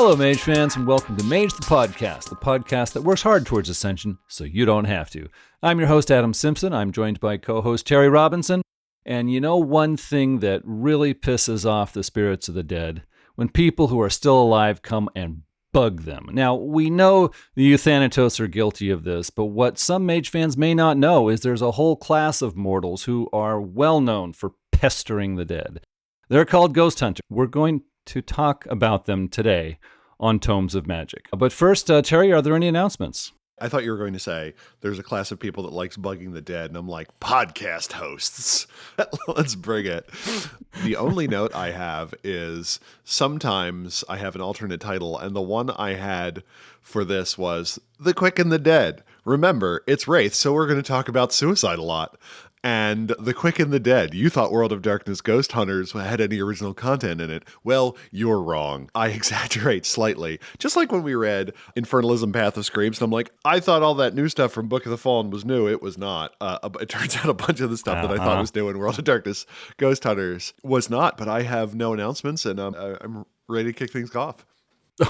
Hello, Mage fans, and welcome to Mage the podcast that works hard towards ascension so you don't have to. I'm your host, Adam Simpson. I'm joined by co-host Terry Robinson. And you know one thing that really pisses off the spirits of the dead? When people who are still alive come and bug them. Now, we know the Euthanatos are guilty of this, but what some Mage fans may not know is there's a whole class of mortals who are well known for pestering the dead. They're called ghost hunters. We're going to talk about them today on Tomes of Magic. But first, Terry, are there any announcements? I thought you were going to say there's a class of people that likes bugging the dead, and I'm like, podcast hosts. Let's bring it. The only note I have is sometimes I have an alternate title, and the one I had for this was The Quick and the Dead. Remember, it's Wraith, so we're going to talk about suicide a lot. And The Quick and the Dead. You thought World of Darkness Ghost Hunters had any original content in it. Well, you're wrong. I exaggerate slightly. Just like when we read Infernalism Path of Screams, and I'm like, I thought all that new stuff from Book of the Fallen was new. It was not. It turns out a bunch of the stuff that I thought was new in World of Darkness Ghost Hunters was not. But I have no announcements, and I'm ready to kick things off.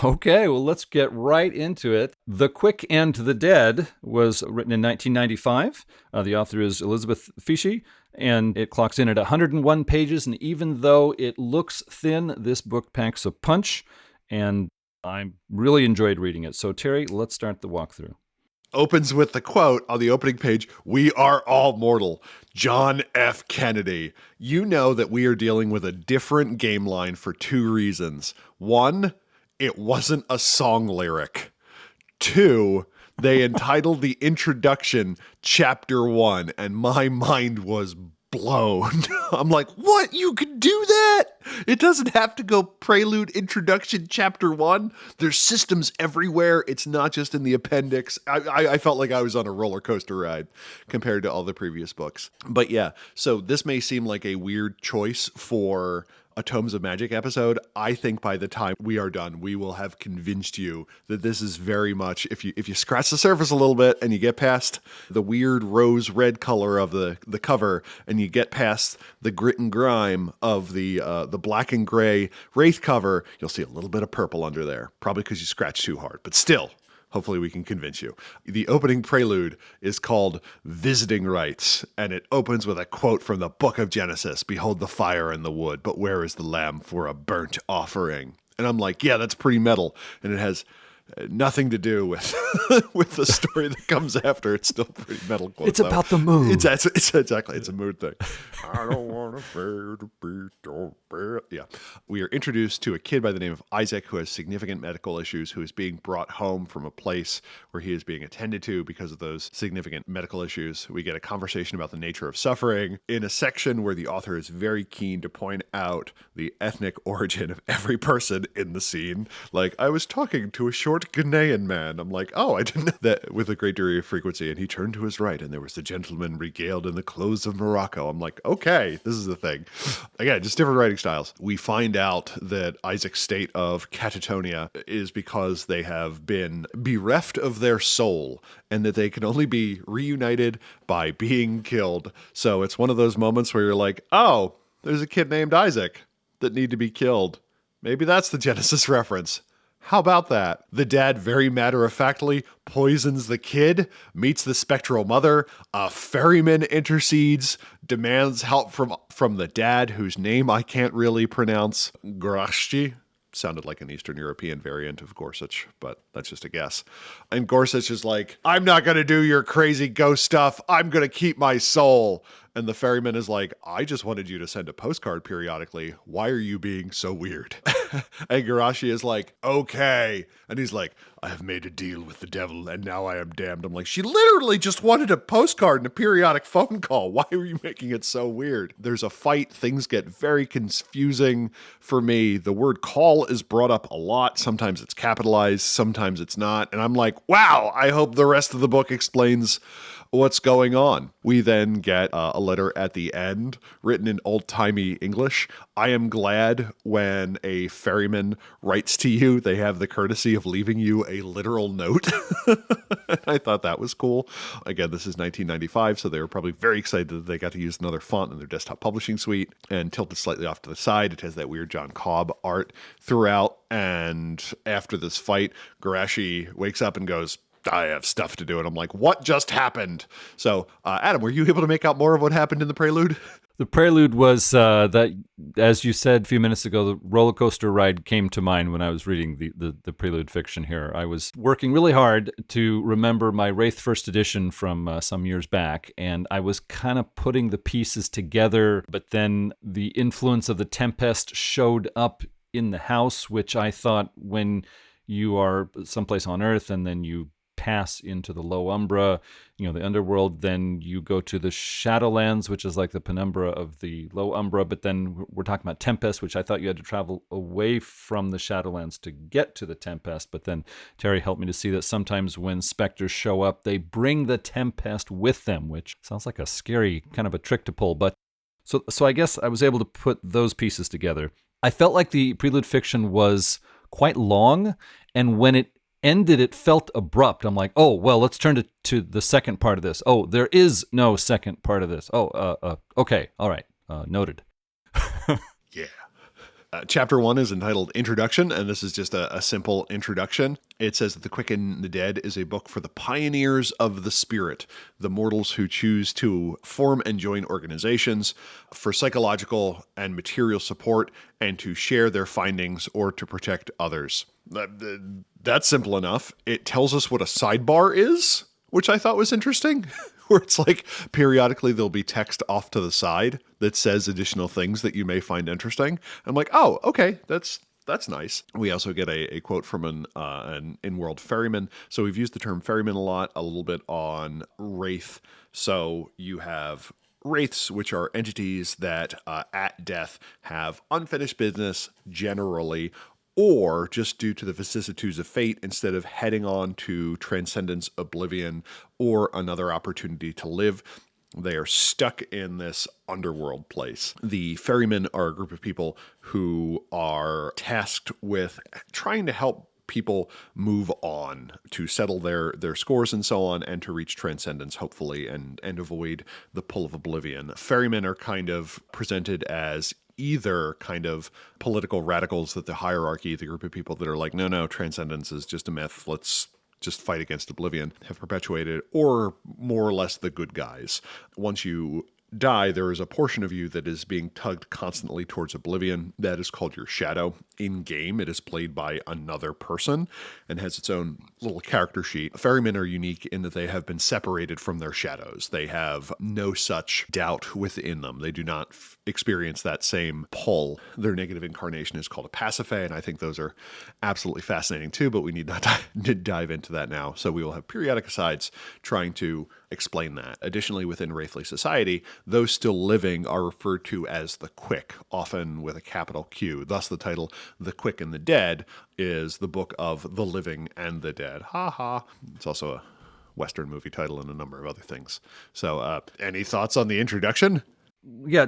Okay, well, let's get right into it. The Quick and the Dead was written in 1995. The author is Elizabeth Fishy, and it clocks in at 101 pages. And even though it looks thin, this book packs a punch, and I really enjoyed reading it. So, Terry, let's start the walkthrough. Opens with the quote on the opening page, "We are all mortal. John F. Kennedy." You know that we are dealing with a different game line for two reasons. One, it wasn't a song lyric. Two, they entitled the introduction Chapter 1, and my mind was blown. I'm like, what? You could do that? It doesn't have to go prelude, introduction, Chapter 1. There's systems everywhere. It's not just in the appendix. I felt like I was on a roller coaster ride compared to all the previous books. But yeah, so this may seem like a weird choice for a Tomes of Magic episode. I think by the time we are done, we will have convinced you that this is very much, if you scratch the surface a little bit and you get past the weird rose red color of the cover and you get past the grit and grime of the black and gray Wraith cover, you'll see a little bit of purple under there, probably because you scratched too hard, but still. Hopefully we can convince you. The opening prelude is called Visiting Rites, and it opens with a quote from the Book of Genesis. "Behold the fire and the wood, but where is the lamb for a burnt offering?" And I'm like, yeah, that's pretty metal. And it has nothing to do with with the story that comes after. It's still pretty metal quote. It's about the mood. It's exactly. It's a mood thing. I don't want to bear to be, don't bear. Yeah. We are introduced to a kid by the name of Isaac who has significant medical issues, who is being brought home from a place where he is being attended to because of those significant medical issues. We get a conversation about the nature of suffering in a section where the author is very keen to point out the ethnic origin of every person in the scene. Like, I was talking to a short Ghanaian man. I'm like, oh, I didn't know that, with a great degree of frequency. And he turned to his right, and there was the gentleman regaled in the clothes of Morocco. I'm like, okay, this is the thing. Again, just different writing styles. We find out that Isaac's state of catatonia is because they have been bereft of their soul, and that they can only be reunited by being killed. So it's one of those moments where you're like, oh, there's a kid named Isaac that need to be killed. Maybe that's the Genesis reference. How about that? The dad very matter-of-factly poisons the kid, meets the spectral mother, a ferryman intercedes, demands help from the dad, whose name I can't really pronounce. Gorashchi. Sounded like an Eastern European variant of Gorsuch, but that's just a guess. And Gorsuch is like, I'm not going to do your crazy ghost stuff. I'm going to keep my soul. And the ferryman is like, I just wanted you to send a postcard periodically. Why are you being so weird? And Garashi is like, okay. And he's like, I have made a deal with the devil and now I am damned. I'm like, she literally just wanted a postcard and a periodic phone call. Why are you making it so weird? There's a fight. Things get very confusing for me. The word call is brought up a lot. Sometimes it's capitalized, sometimes it's not. And I'm like, wow, I hope the rest of the book explains What's going on? We then get a letter at the end written in old-timey English. I am glad when a ferryman writes to you, they have the courtesy of leaving you a literal note. I thought that was cool. Again, this is 1995, so they were probably very excited that they got to use another font in their desktop publishing suite. And tilted slightly off to the side, it has that weird John Cobb art throughout. And after this fight, Garashi wakes up and goes, I have stuff to do. And I'm like, what just happened? So, Adam, were you able to make out more of what happened in the prelude? The prelude was that, as you said a few minutes ago, the roller coaster ride came to mind when I was reading the prelude fiction here. I was working really hard to remember my Wraith First Edition from some years back, and I was kind of putting the pieces together, but then the influence of the Tempest showed up in the house, which I thought when you are someplace on Earth and then you pass into the Low Umbra, the underworld, then you go to the Shadowlands, which is like the penumbra of the Low Umbra, but then we're talking about Tempest, which I thought you had to travel away from the Shadowlands to get to the Tempest, but then Terry helped me to see that sometimes when specters show up, they bring the Tempest with them, which sounds like a scary kind of a trick to pull, but so I guess I was able to put those pieces together. I felt like the prelude fiction was quite long, and when it ended, it felt abrupt. I'm like, oh, well, let's turn to the second part of this. Oh, there is no second part of this. Okay, all right, noted. Yeah. Chapter 1 is entitled Introduction, and this is just a simple introduction. It says that The Quick and the Dead is a book for the pioneers of the spirit, the mortals who choose to form and join organizations for psychological and material support and to share their findings or to protect others. That's simple enough. It tells us what a sidebar is, which I thought was interesting. Where it's like periodically there'll be text off to the side that says additional things that you may find interesting. I'm like, oh, okay, that's nice. We also get a quote from an in-world ferryman. So we've used the term ferryman a little bit on Wraith. So you have Wraiths, which are entities that at death have unfinished business generally, or just due to the vicissitudes of fate, instead of heading on to transcendence, oblivion, or another opportunity to live, they are stuck in this underworld place. The ferrymen are a group of people who are tasked with trying to help people move on, to settle their scores and so on, and to reach transcendence, hopefully, and avoid the pull of oblivion. Ferrymen are kind of presented as either kind of political radicals that the hierarchy, the group of people that are like, no, transcendence is just a myth, let's just fight against oblivion, have perpetuated, or more or less the good guys. Once you die, there is a portion of you that is being tugged constantly towards oblivion. That is called your shadow. In game, it is played by another person and has its own little character sheet. Ferrymen are unique in that they have been separated from their shadows. They have no such doubt within them. They do not experience that same pull. Their negative incarnation is called a Pasiphae, and I think those are absolutely fascinating too, but we need not to dive into that now. So we will have periodic asides trying to explain that. Additionally, within Wraithly society, those still living are referred to as the Quick, often with a capital Q. Thus the title, The Quick and the Dead, is the book of the living and the dead. Ha ha. It's also a Western movie title and a number of other things. So any thoughts on the introduction? Yeah,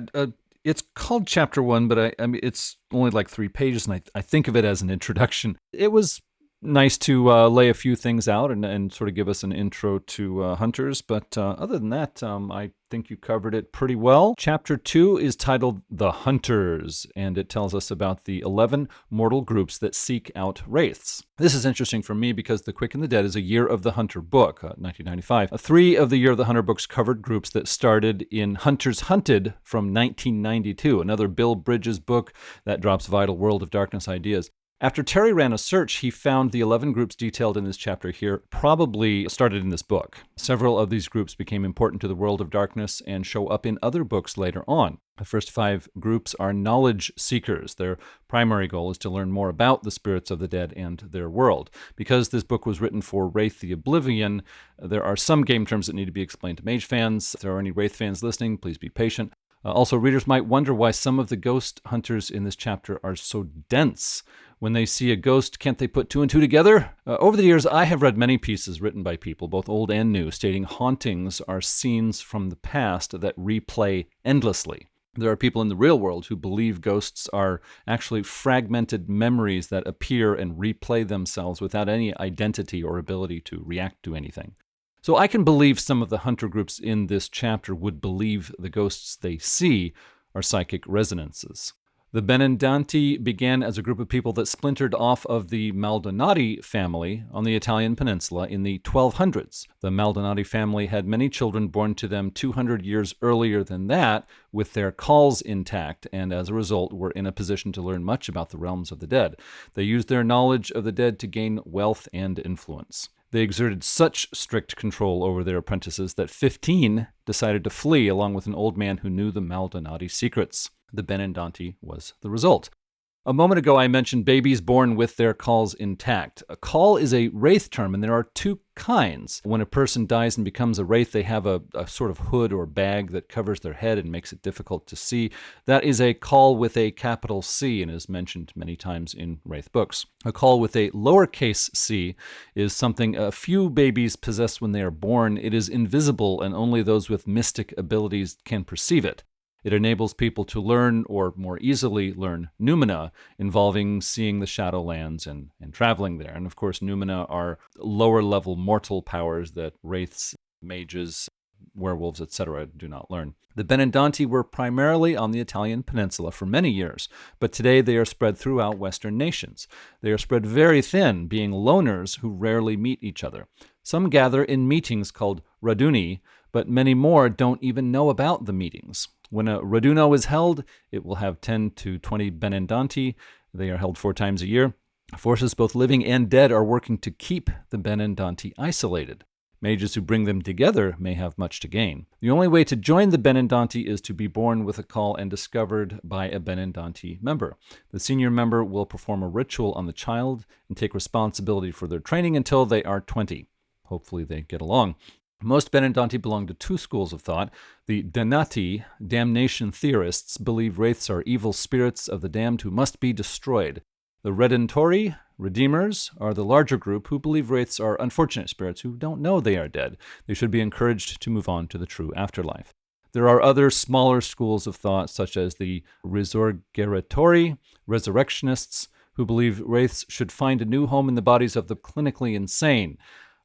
it's called Chapter 1, but I mean, it's only like 3 pages, and I think of it as an introduction. It was nice to lay a few things out and sort of give us an intro to hunters, but other than that, I think you covered it pretty well. Chapter 2 is titled The Hunters, and it tells us about the 11 mortal groups that seek out wraiths. This is interesting for me because The Quick and the Dead is a Year of the Hunter book, 1995. 3 of the Year of the Hunter books covered groups that started in Hunters Hunted from 1992, another Bill Bridges book that drops vital World of Darkness ideas. After Terry ran a search, he found the 11 groups detailed in this chapter here probably started in this book. Several of these groups became important to the World of Darkness and show up in other books later on. The first 5 groups are knowledge seekers. Their primary goal is to learn more about the spirits of the dead and their world. Because this book was written for Wraith the Oblivion, there are some game terms that need to be explained to Mage fans. If there are any Wraith fans listening, please be patient. Also, readers might wonder why some of the ghost hunters in this chapter are so dense. When they see a ghost, can't they put two and two together? Over the years, I have read many pieces written by people, both old and new, stating hauntings are scenes from the past that replay endlessly. There are people in the real world who believe ghosts are actually fragmented memories that appear and replay themselves without any identity or ability to react to anything. So I can believe some of the hunter groups in this chapter would believe the ghosts they see are psychic resonances. The Benandanti began as a group of people that splintered off of the Maldonati family on the Italian peninsula in the 1200s. The Maldonati family had many children born to them 200 years earlier than that, with their cauls intact, and as a result were in a position to learn much about the realms of the dead. They used their knowledge of the dead to gain wealth and influence. They exerted such strict control over their apprentices that 15 decided to flee along with an old man who knew the Maldonati secrets. The Benandanti was the result. A moment ago, I mentioned babies born with their cauls intact. A caul is a wraith term, and there are two kinds. When a person dies and becomes a wraith, they have a sort of hood or bag that covers their head and makes it difficult to see. That is a caul with a capital C and is mentioned many times in wraith books. A caul with a lowercase c is something a few babies possess when they are born. It is invisible, and only those with mystic abilities can perceive it. It enables people to learn, or more easily learn, noumena, involving seeing the Shadowlands and traveling there. And of course, noumena are lower-level mortal powers that wraiths, mages, werewolves, etc. do not learn. The Benandanti were primarily on the Italian peninsula for many years, but today they are spread throughout Western nations. They are spread very thin, being loners who rarely meet each other. Some gather in meetings called raduni, but many more don't even know about the meetings. When a raduno is held, it will have 10 to 20 Benandanti. They are held 4 times a year. Forces both living and dead are working to keep the Benandanti isolated. Mages who bring them together may have much to gain. The only way to join the Benandanti is to be born with a caul and discovered by a Benandanti member. The senior member will perform a ritual on the child and take responsibility for their training until they are 20. Hopefully they get along. Most Benandanti belong to 2 schools of thought. The Dannati, damnation theorists, believe wraiths are evil spirits of the damned who must be destroyed. The Redentori, redeemers, are the larger group who believe wraiths are unfortunate spirits who don't know they are dead. They should be encouraged to move on to the true afterlife. There are other smaller schools of thought, such as the Risorgeratori, resurrectionists, who believe wraiths should find a new home in the bodies of the clinically insane.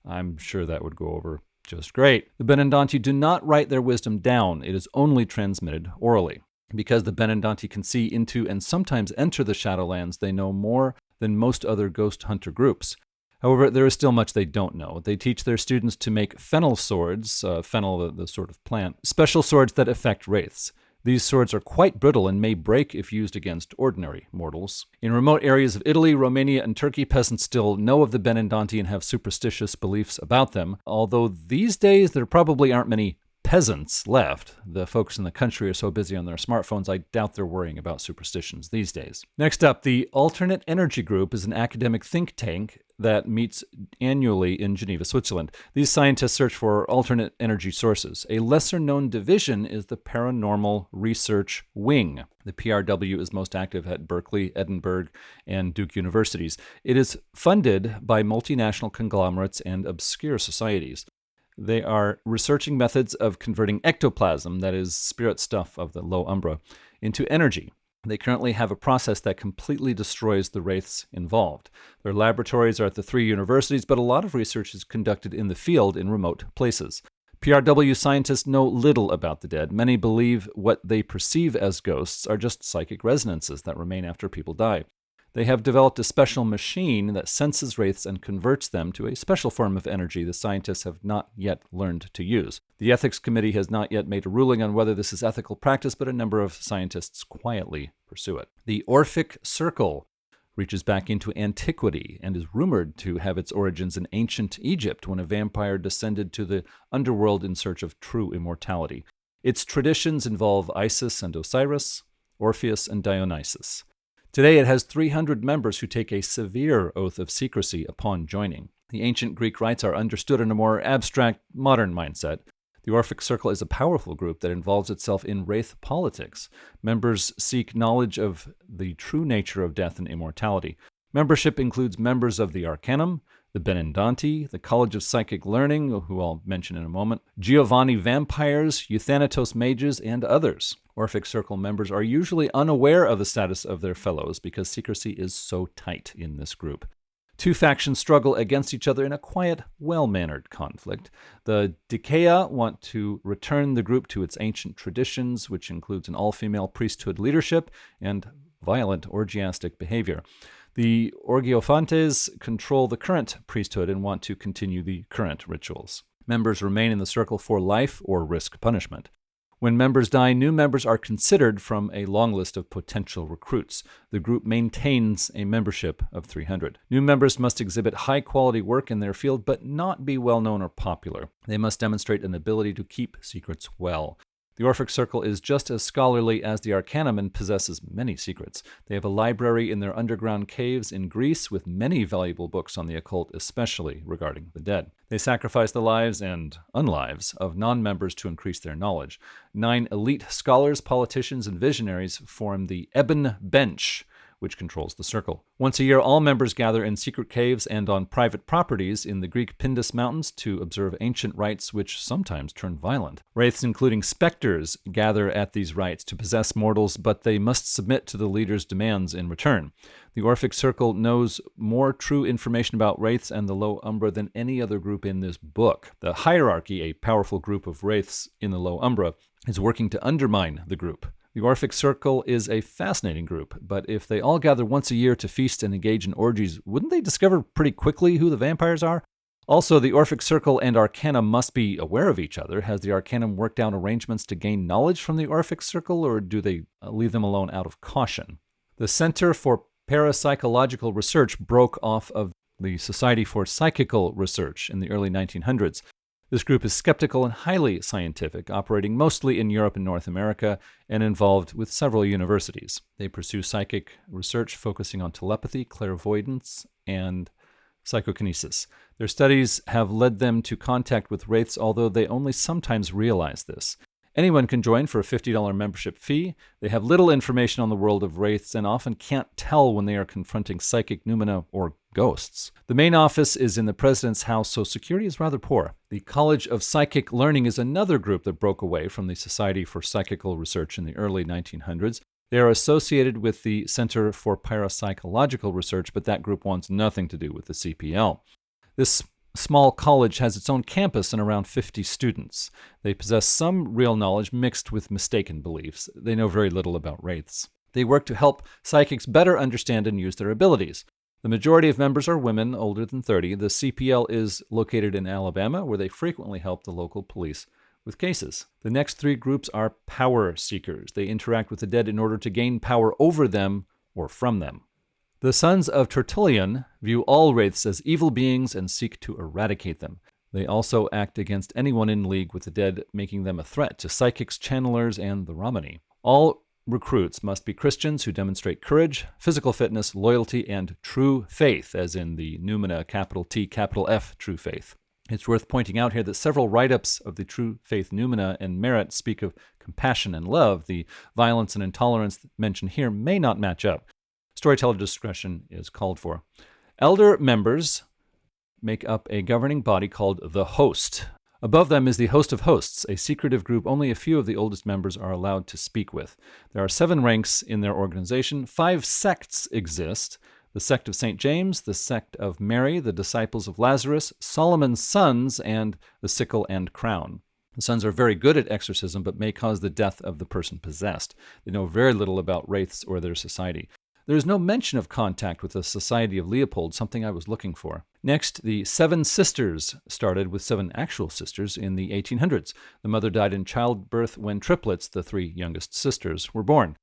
I'm sure that would go over just great. The Benandanti do not write their wisdom down. It is only transmitted orally. Because the Benandanti can see into and sometimes enter the Shadowlands, they know more than most other ghost hunter groups. However, there is still much they don't know. They teach their students to make fennel swords, fennel, the sort of plant, special swords that affect wraiths. These swords are quite brittle and may break if used against ordinary mortals. In remote areas of Italy, Romania, and Turkey, peasants still know of the Benandanti and have superstitious beliefs about them, although these days there probably aren't many peasants left. The folks in the country are so busy on their smartphones, I doubt they're worrying about superstitions these days. Next up, the Alternate Energy Group is an academic think tank that meets annually in Geneva, Switzerland. These scientists search for alternate energy sources. A lesser-known division is the Paranormal Research Wing. The PRW is most active at Berkeley, Edinburgh, and Duke universities. It is funded by multinational conglomerates and obscure societies. They are researching methods of converting ectoplasm, that is spirit stuff of the low umbra, into energy. They currently have a process that completely destroys the wraiths involved. Their laboratories are at the 3 universities, but a lot of research is conducted in the field in remote places. PRW scientists know little about the dead. Many believe what they perceive as ghosts are just psychic resonances that remain after people die. They have developed a special machine that senses wraiths and converts them to a special form of energy the scientists have not yet learned to use. The ethics committee has not yet made a ruling on whether this is ethical practice, but a number of scientists quietly pursue it. The Orphic Circle reaches back into antiquity and is rumored to have its origins in ancient Egypt when a vampire descended to the underworld in search of true immortality. Its traditions involve Isis and Osiris, Orpheus and Dionysus. Today it has 300 members who take a severe oath of secrecy upon joining. The ancient Greek rites are understood in a more abstract, modern mindset. The Orphic Circle is a powerful group that involves itself in wraith politics. Members seek knowledge of the true nature of death and immortality. Membership includes members of the Arcanum, the Benedonti, the College of Psychic Learning, who I'll mention in a moment, Giovanni Vampires, Euthanatos Mages, and others. Orphic Circle members are usually unaware of the status of their fellows because secrecy is so tight in this group. Two factions struggle against each other in a quiet, well-mannered conflict. The Dikeia want to return the group to its ancient traditions, which includes an all-female priesthood leadership and violent orgiastic behavior. The Orgiofantes control the current priesthood and want to continue the current rituals. Members remain in the circle for life or risk punishment. When members die, new members are considered from a long list of potential recruits. The group maintains a membership of 300. New members must exhibit high-quality work in their field but not be well-known or popular. They must demonstrate an ability to keep secrets well. The Orphic Circle is just as scholarly as the Arcanum and possesses many secrets. They have a library in their underground caves in Greece with many valuable books on the occult, especially regarding the dead. They sacrifice the lives and unlives of non-members to increase their knowledge. 9 elite scholars, politicians, and visionaries form the Ebon Bench, which controls the circle. Once a year, all members gather in secret caves and on private properties in the Greek Pindus Mountains to observe ancient rites which sometimes turn violent. Wraiths, including specters, gather at these rites to possess mortals, but they must submit to the leader's demands in return. The Orphic Circle knows more true information about Wraiths and the Low Umbra than any other group in this book. The Hierarchy, a powerful group of Wraiths in the Low Umbra, is working to undermine the group. The Orphic Circle is a fascinating group, but if they all gather once a year to feast and engage in orgies, wouldn't they discover pretty quickly who the vampires are? Also, the Orphic Circle and Arcanum must be aware of each other. Has the Arcanum worked out arrangements to gain knowledge from the Orphic Circle, or do they leave them alone out of caution? The Center for Parapsychological Research broke off of the Society for Psychical Research in the early 1900s. This group is skeptical and highly scientific, operating mostly in Europe and North America, and involved with several universities. They pursue psychic research focusing on telepathy, clairvoyance, and psychokinesis. Their studies have led them to contact with wraiths, although they only sometimes realize this. Anyone can join for a $50 membership fee. They have little information on the world of wraiths and often can't tell when they are confronting psychic noumena or ghosts. The main office is in the president's house, so security is rather poor. The College of Psychic Learning is another group that broke away from the Society for Psychical Research in the early 1900s. They are associated with the Center for Parapsychological Research, but that group wants nothing to do with the CPL. This small college has its own campus and around 50 students. They possess some real knowledge mixed with mistaken beliefs. They know very little about wraiths. They work to help psychics better understand and use their abilities. The majority of members are women older than 30. The CPL is located in Alabama, where they frequently help the local police with cases. The next 3 groups are power seekers. They interact with the dead in order to gain power over them or from them. The Sons of Tertullian view all wraiths as evil beings and seek to eradicate them. They also act against anyone in league with the dead, making them a threat to psychics, channelers, and the Romani. All recruits must be Christians who demonstrate courage, physical fitness, loyalty, and true faith, as in the Noumena, capital T, capital F, true faith. It's worth pointing out here that several write-ups of the true faith Noumena and merit speak of compassion and love. The violence and intolerance mentioned here may not match up. Storyteller discretion is called for. Elder members make up a governing body called the Host. Above them is the Host of Hosts, a secretive group only a few of the oldest members are allowed to speak with. There are 7 ranks in their organization. 5 sects exist: the Sect of St. James, the Sect of Mary, the Disciples of Lazarus, Solomon's Sons, and the Sickle and Crown. The Sons are very good at exorcism, but may cause the death of the person possessed. They know very little about wraiths or their society. There is no mention of contact with the Society of Leopold, something I was looking for. Next, the 7 Sisters started with 7 actual sisters in the 1800s. The mother died in childbirth when triplets, the 3 youngest sisters, were born.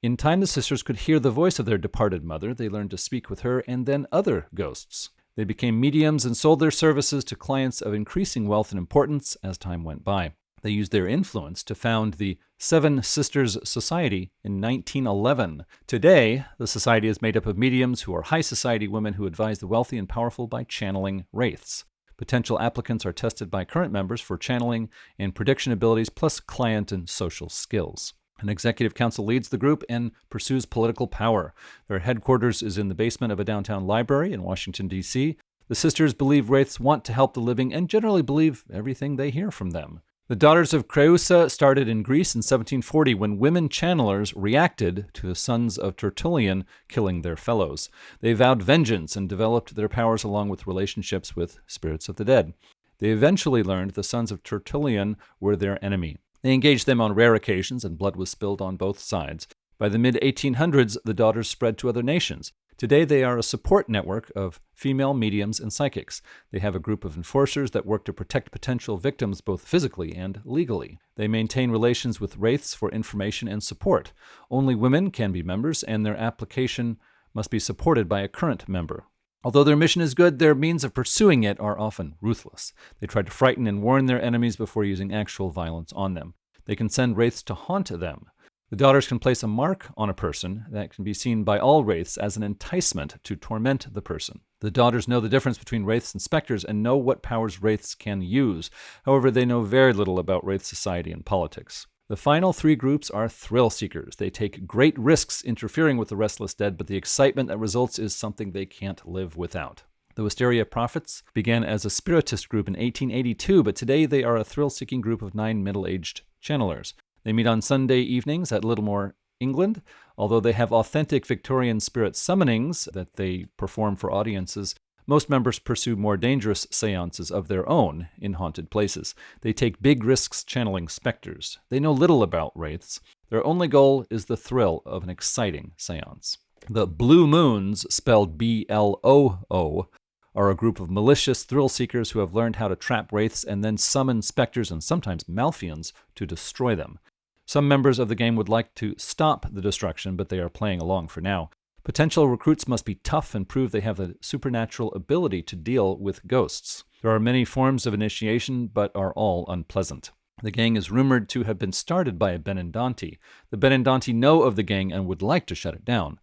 In time, the sisters could hear the voice of their departed mother. They learned to speak with her and then other ghosts. They became mediums and sold their services to clients of increasing wealth and importance as time went by. They used their influence to found the 7 Sisters Society in 1911. Today, the society is made up of mediums who are high society women who advise the wealthy and powerful by channeling wraiths. Potential applicants are tested by current members for channeling and prediction abilities, plus client and social skills. An executive council leads the group and pursues political power. Their headquarters is in the basement of a downtown library in Washington, D.C. The sisters believe wraiths want to help the living and generally believe everything they hear from them. The Daughters of Creusa started in Greece in 1740 when women channelers reacted to the sons of Tertullian killing their fellows. They vowed vengeance and developed their powers along with relationships with spirits of the dead. They eventually learned the sons of Tertullian were their enemy. They engaged them on rare occasions, and blood was spilled on both sides. By the mid-1800s, the daughters spread to other nations. Today, they are a support network of female mediums and psychics. They have a group of enforcers that work to protect potential victims both physically and legally. They maintain relations with wraiths for information and support. Only women can be members, and their application must be supported by a current member. Although their mission is good, their means of pursuing it are often ruthless. They try to frighten and warn their enemies before using actual violence on them. They can send wraiths to haunt them. The daughters can place a mark on a person that can be seen by all wraiths as an enticement to torment the person. The daughters know the difference between wraiths and specters and know what powers wraiths can use. However, they know very little about wraith society and politics. The final three groups are thrill seekers. They take great risks interfering with the restless dead, but the excitement that results is something they can't live without. The Wisteria Prophets began as a spiritist group in 1882, but today they are a thrill-seeking group of 9 middle-aged channelers. They meet on Sunday evenings at Littlemore, England. Although they have authentic Victorian spirit summonings that they perform for audiences, most members pursue more dangerous seances of their own in haunted places. They take big risks channeling specters. They know little about wraiths. Their only goal is the thrill of an exciting seance. The Blue Moons, spelled B-L-O-O, are a group of malicious thrill seekers who have learned how to trap wraiths and then summon specters and sometimes Malfians to destroy them. Some members of the game would like to stop the destruction, but they are playing along for now. Potential recruits must be tough and prove they have the supernatural ability to deal with ghosts. There are many forms of initiation, but are all unpleasant. The gang is rumored to have been started by a Benandanti. The Benandanti know of the gang and would like to shut it down.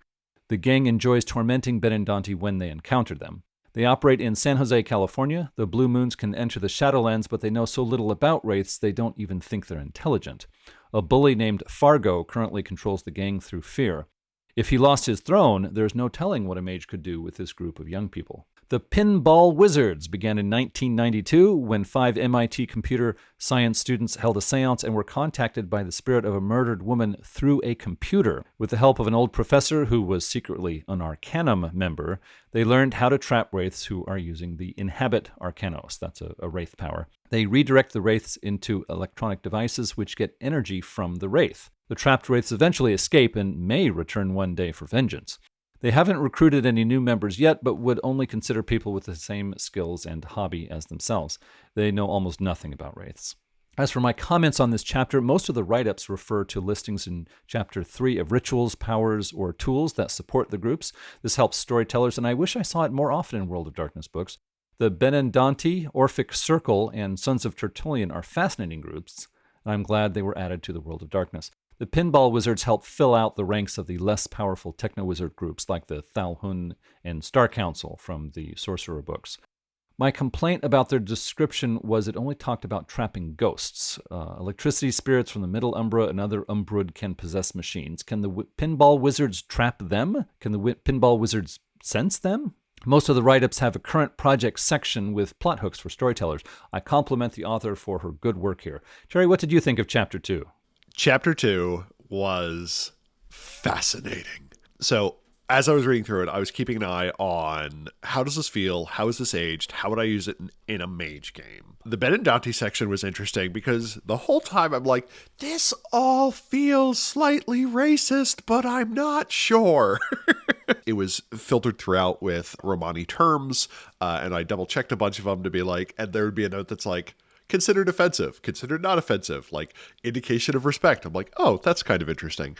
The gang enjoys tormenting Benandanti when they encounter them. They operate in San Jose, California. The Blue Moons can enter the Shadowlands, but they know so little about wraiths they don't even think they're intelligent. A bully named Fargo currently controls the gang through fear. If he lost his throne, there's no telling what a mage could do with this group of young people. The Pinball Wizards began in 1992 when 5 MIT computer science students held a seance and were contacted by the spirit of a murdered woman through a computer. With the help of an old professor who was secretly an Arcanum member, they learned how to trap wraiths who are using the Inhabit Arcanos. That's a wraith power. They redirect the wraiths into electronic devices which get energy from the wraith. The trapped wraiths eventually escape and may return one day for vengeance. They haven't recruited any new members yet, but would only consider people with the same skills and hobby as themselves. They know almost nothing about wraiths. As for my comments on this chapter, most of the write-ups refer to listings in Chapter 3 of rituals, powers, or tools that support the groups. This helps storytellers, and I wish I saw it more often in World of Darkness books. The Benandanti, Orphic Circle, and Sons of Tertullian are fascinating groups, and I'm glad they were added to the World of Darkness. The Pinball Wizards help fill out the ranks of the less powerful Techno-Wizard groups like the Thalhun and Star Council from the Sorcerer books. My complaint about their description was it only talked about trapping ghosts. Electricity spirits from the Middle Umbra and other Umbrud can possess machines. Can the Pinball Wizards trap them? Can the Pinball Wizards sense them? Most of the write-ups have a current project section with plot hooks for storytellers. I compliment the author for her good work here. Terry, what did you think of Chapter 2? Chapter 2 was fascinating. So as I was reading through it, I was keeping an eye on how does this feel? How is this aged? How would I use it in a mage game? The Benandanti section was interesting because the whole time I'm like, this all feels slightly racist, but I'm not sure. It was filtered throughout with Romani terms, and I double-checked a bunch of them to be like, and there would be a note that's like, considered offensive, considered not offensive, like indication of respect. I'm like, oh, that's kind of interesting.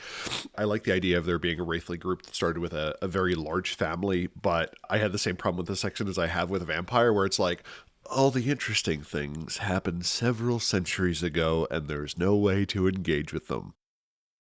I like the idea of there being a wraithly group that started with a very large family, but I had the same problem with this section as I have with a vampire, where it's like, all the interesting things happened several centuries ago, and there's no way to engage with them.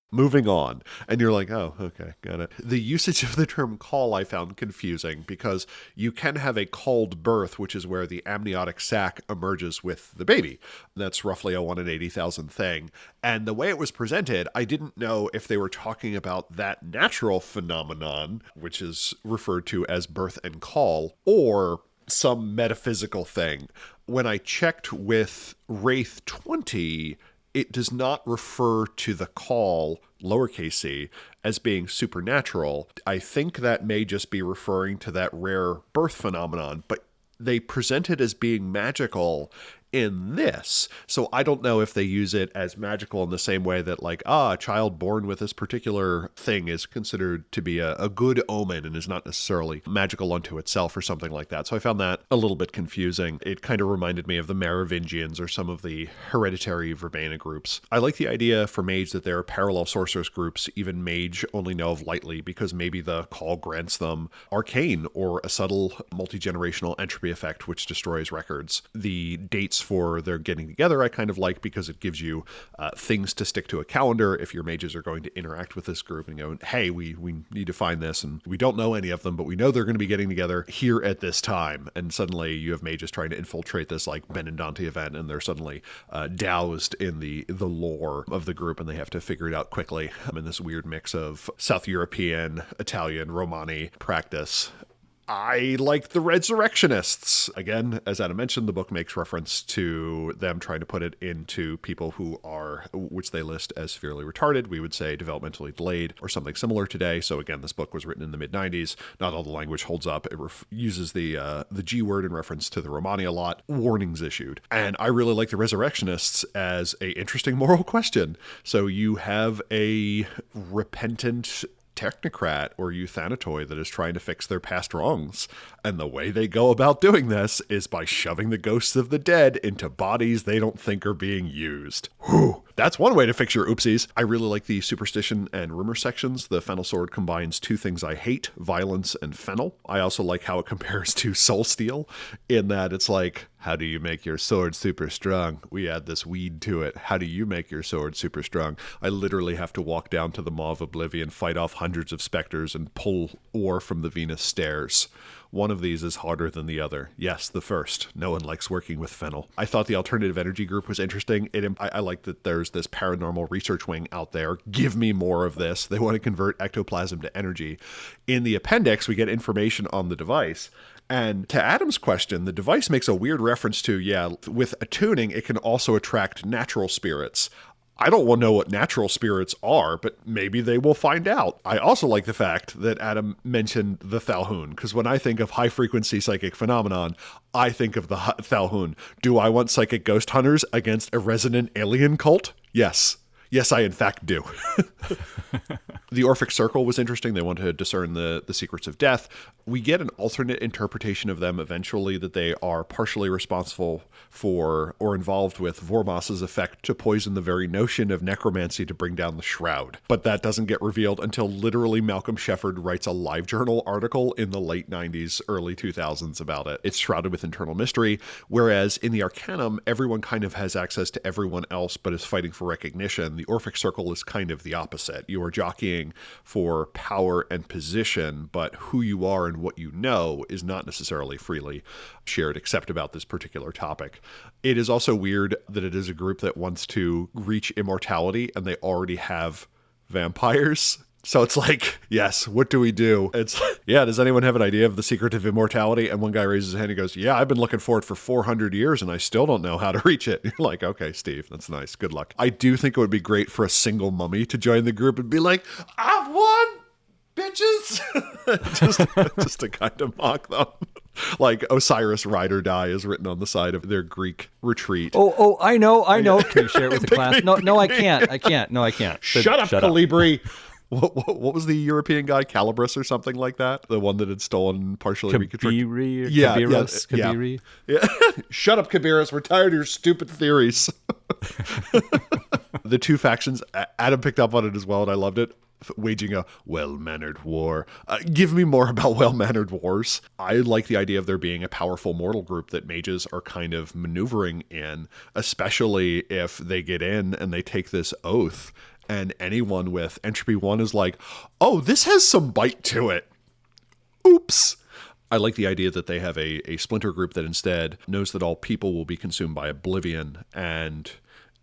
Moving on. And you're like, oh, okay, got it. The usage of the term caul I found confusing because you can have a called birth, which is where the amniotic sac emerges with the baby. That's roughly a 1 in 80,000 thing. And the way it was presented, I didn't know if they were talking about that natural phenomenon, which is referred to as birth and caul, or some metaphysical thing. When I checked with Wraith 20, it does not refer to the caul, lowercase c, as being supernatural. I think that may just be referring to that rare birth phenomenon, but they present it as being magical in this. So I don't know if they use it as magical in the same way that like, a child born with this particular thing is considered to be a good omen and is not necessarily magical unto itself or something like that. So I found that a little bit confusing. It kind of reminded me of the Merovingians or some of the hereditary verbena groups. I like the idea for Mage that there are parallel sorceress groups even Mage only know of lightly because maybe the caul grants them arcane or a subtle multi-generational entropy effect which destroys records. The dates for their getting together I kind of like because it gives you things to stick to a calendar if your mages are going to interact with this group and go, hey, we need to find this, and we don't know any of them, but we know they're going to be getting together here at this time. And suddenly you have mages trying to infiltrate this like Benedante event, and they're suddenly doused in the lore of the group, and they have to figure it out quickly. In this weird mix of South European, Italian, Romani practice. I like the Resurrectionists. Again, as Adam mentioned, the book makes reference to them trying to put it into people who are, which they list as severely retarded. We would say developmentally delayed or something similar today. So again, this book was written in the mid-90s. Not all the language holds up. It uses the G word in reference to the Romani a lot. Warnings issued. And I really like the Resurrectionists as a interesting moral question. So you have a repentant technocrat or euthanatoi that is trying to fix their past wrongs. And the way they go about doing this is by shoving the ghosts of the dead into bodies they don't think are being used. Whew. That's one way to fix your oopsies. I really like the superstition and rumor sections. The Fennel Sword combines two things I hate, violence and fennel. I also like how it compares to Soul Steel in that it's like, how do you make your sword super strong? We add this weed to it. How do you make your sword super strong? I literally have to walk down to the Maw of Oblivion, fight off hundreds of specters, and pull ore from the Venus stairs. One of these is harder than the other. Yes, the first. No one likes working with fennel. I thought the alternative energy group was interesting. I like that there's this paranormal research wing out there. Give me more of this. They want to convert ectoplasm to energy. In the appendix, we get information on the device. And to Adam's question, the device makes a weird reference to, with attuning, it can also attract natural spirits. I don't want to know what natural spirits are, but maybe they will find out. I also like the fact that Adam mentioned the Thalhoon, because when I think of high-frequency psychic phenomenon, I think of the Thalhoon. Do I want psychic ghost hunters against a resonant alien cult? Yes. Yes, I in fact do. The Orphic Circle was interesting. They want to discern the secrets of death. We get an alternate interpretation of them eventually, that they are partially responsible for or involved with Vormos's effect to poison the very notion of necromancy to bring down the Shroud. But that doesn't get revealed until literally Malcolm Shepard writes a LiveJournal article in the late 90s, early 2000s about it. It's shrouded with internal mystery, whereas in the Arcanum, everyone kind of has access to everyone else but is fighting for recognition. The Orphic Circle is kind of the opposite. You are jockeying for power and position, but who you are and what you know is not necessarily freely shared except about this particular topic. It is also weird that it is a group that wants to reach immortality and they already have vampires. So it's like, yes, what do we do? It's, does anyone have an idea of the secret of immortality? And one guy raises his hand and goes, I've been looking for it for 400 years and I still don't know how to reach it. You're like, okay, Steve, that's nice. Good luck. I do think it would be great for a single mummy to join the group and be like, I've won, bitches. just to kind of mock them. Like Osiris Ride or Die is written on the side of their Greek retreat. Oh, I know. Can you share it with the class? No, I can't. No, I can't. Shut up, Calibri. What was the European guy, Calibris or something like that? The one that had stolen partially Kabiri? Yeah. Shut up, Kabiris. We're tired of your stupid theories. The two factions, Adam picked up on it as well, and I loved it. Waging a well-mannered war. Give me more about well-mannered wars. I like the idea of there being a powerful mortal group that mages are kind of maneuvering in, especially if they get in and they take this oath and anyone with entropy 1 is like, oh, this has some bite to it. Oops. I like the idea that they have a splinter group that instead knows that all people will be consumed by oblivion and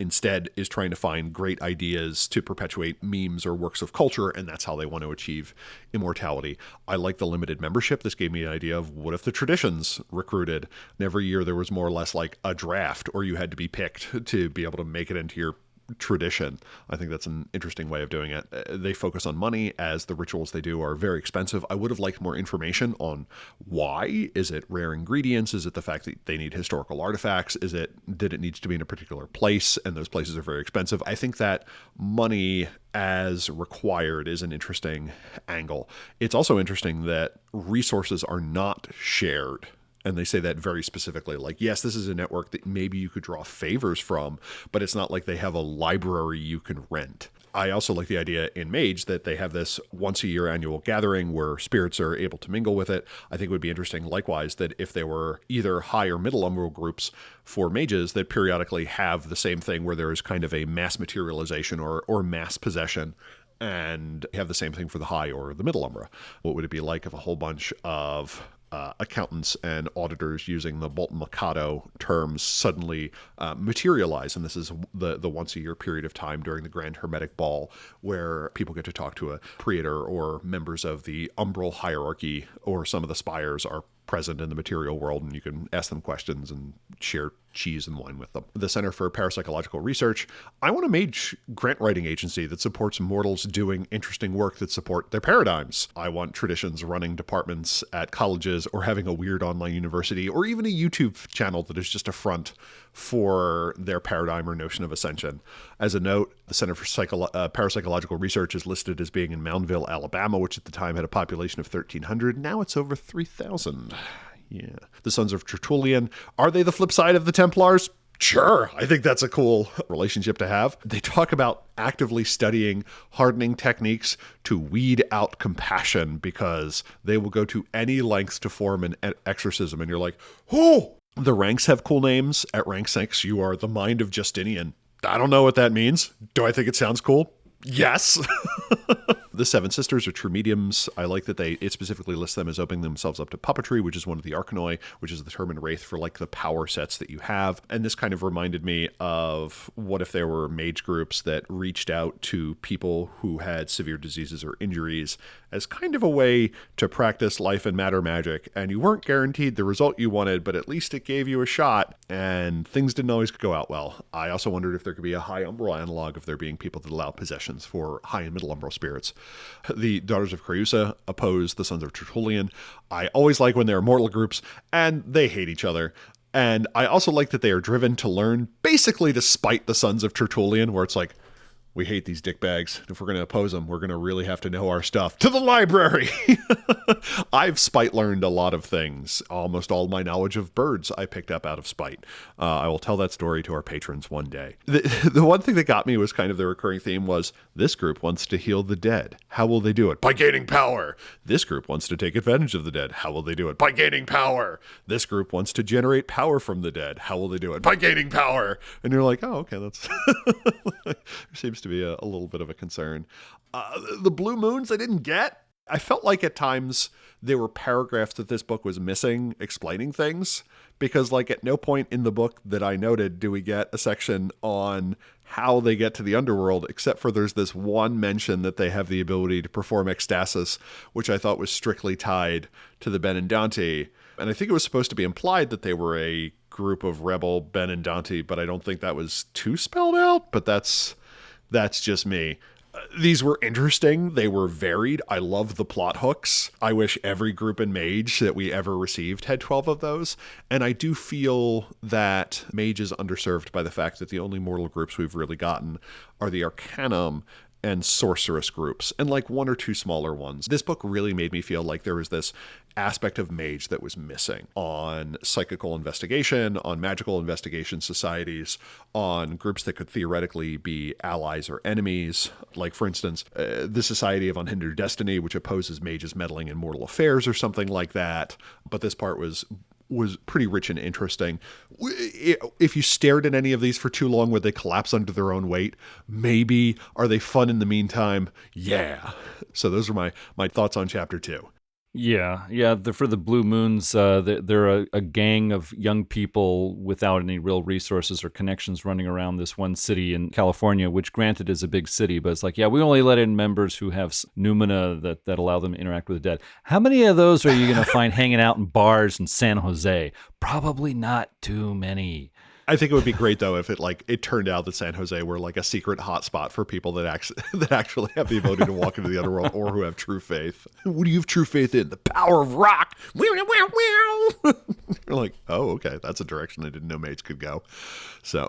instead is trying to find great ideas to perpetuate memes or works of culture, and that's how they want to achieve immortality. I like the limited membership. This gave me an idea of what if the traditions recruited, and every year there was more or less like a draft, or you had to be picked to be able to make it into your tradition. I think that's an interesting way of doing it. They focus on money as the rituals they do are very expensive. I would have liked more information on why. Is it rare ingredients? Is it the fact that they need historical artifacts? Did it need to be in a particular place and those places are very expensive? I think that money as required is an interesting angle. It's also interesting that resources are not shared. And they say that very specifically, like, yes, this is a network that maybe you could draw favors from, but it's not like they have a library you can rent. I also like the idea in Mage that they have this once-a-year annual gathering where spirits are able to mingle with it. I think it would be interesting, likewise, that if there were either high or middle umbral groups for mages that periodically have the same thing where there is kind of a mass materialization or mass possession, and have the same thing for the high or the middle umbra. What would it be like if a whole bunch of accountants and auditors using the Bolton Mikado terms suddenly materialize? And this is the once a year period of time during the Grand Hermetic Ball where people get to talk to a praetor or members of the umbral hierarchy, or some of the spires are present in the material world, and you can ask them questions and share cheese and wine with them. The Center for Parapsychological Research. I want a mage grant writing agency that supports mortals doing interesting work that support their paradigms. I want traditions running departments at colleges, or having a weird online university, or even a YouTube channel that is just a front for their paradigm or notion of ascension. As a note, the Center for Parapsychological Research is listed as being in Moundville, Alabama, which at the time had a population of 1,300. Now it's over 3,000. Yeah. The Sons of Tertullian. Are they the flip side of the Templars? Sure. I think that's a cool relationship to have. They talk about actively studying hardening techniques to weed out compassion, because they will go to any lengths to form an exorcism. And you're like, oh! The ranks have cool names. At rank 6, you are the mind of Justinian. I don't know what that means. Do I think it sounds cool? Yes. The Seven Sisters are true mediums. I like that it specifically lists them as opening themselves up to puppetry, which is one of the arcanoi, which is the term in Wraith for like the power sets that you have. And this kind of reminded me of what if there were mage groups that reached out to people who had severe diseases or injuries as kind of a way to practice life and matter magic. And you weren't guaranteed the result you wanted, but at least it gave you a shot, and things didn't always go out well. I also wondered if there could be a high umbral analog of there being people that allow possessions for high and middle umbral spirits. The Daughters of Creusa oppose the Sons of Tertullian. I always like when they're mortal groups and they hate each other. And I also like that they are driven to learn, basically to spite the Sons of Tertullian, where it's like, we hate these dickbags. If we're going to oppose them, we're going to really have to know our stuff. To the library! I've spite learned a lot of things. Almost all my knowledge of birds I picked up out of spite. I will tell that story to our patrons one day. The one thing that got me was kind of the recurring theme was, this group wants to heal the dead. How will they do it? By gaining power. This group wants to take advantage of the dead. How will they do it? By gaining power. This group wants to generate power from the dead. How will they do it? By gaining power. And you're like, oh, okay, that's... there seems to be a little bit of a concern. The blue moons I didn't get. I felt like at times there were paragraphs that this book was missing explaining things, because like at no point in the book that I noted do we get a section on how they get to the underworld, except for there's this one mention that they have the ability to perform ecstasis, which I thought was strictly tied to the Benandanti. And I think it was supposed to be implied that they were a group of rebel Benandanti, but I don't think that was too spelled out, but that's just me. These were interesting. They were varied. I love the plot hooks. I wish every group in Mage that we ever received had 12 of those. And I do feel that Mage is underserved by the fact that the only mortal groups we've really gotten are the Arcanum and sorceress groups, and like one or two smaller ones. This book really made me feel like there was this aspect of Mage that was missing on psychical investigation, on magical investigation societies, on groups that could theoretically be allies or enemies. Like, for instance, the Society of Unhindered Destiny, which opposes mages meddling in mortal affairs or something like that. But this part was was pretty rich and interesting. If you stared at any of these for too long, would they collapse under their own weight? Maybe. Are they fun in the meantime? Yeah. So those are my thoughts on chapter 2. Yeah. For the Blue Moons, they're a gang of young people without any real resources or connections running around this one city in California, which granted is a big city, but it's like, yeah, we only let in members who have noumena that allow them to interact with the dead. How many of those are you going to find hanging out in bars in San Jose? Probably not too many. I think it would be great though if it turned out that San Jose were like a secret hotspot for people that actually have the ability to walk into the underworld or who have true faith. What do you have true faith in? The power of rock. You're like, oh, okay, that's a direction I didn't know mages could go. So,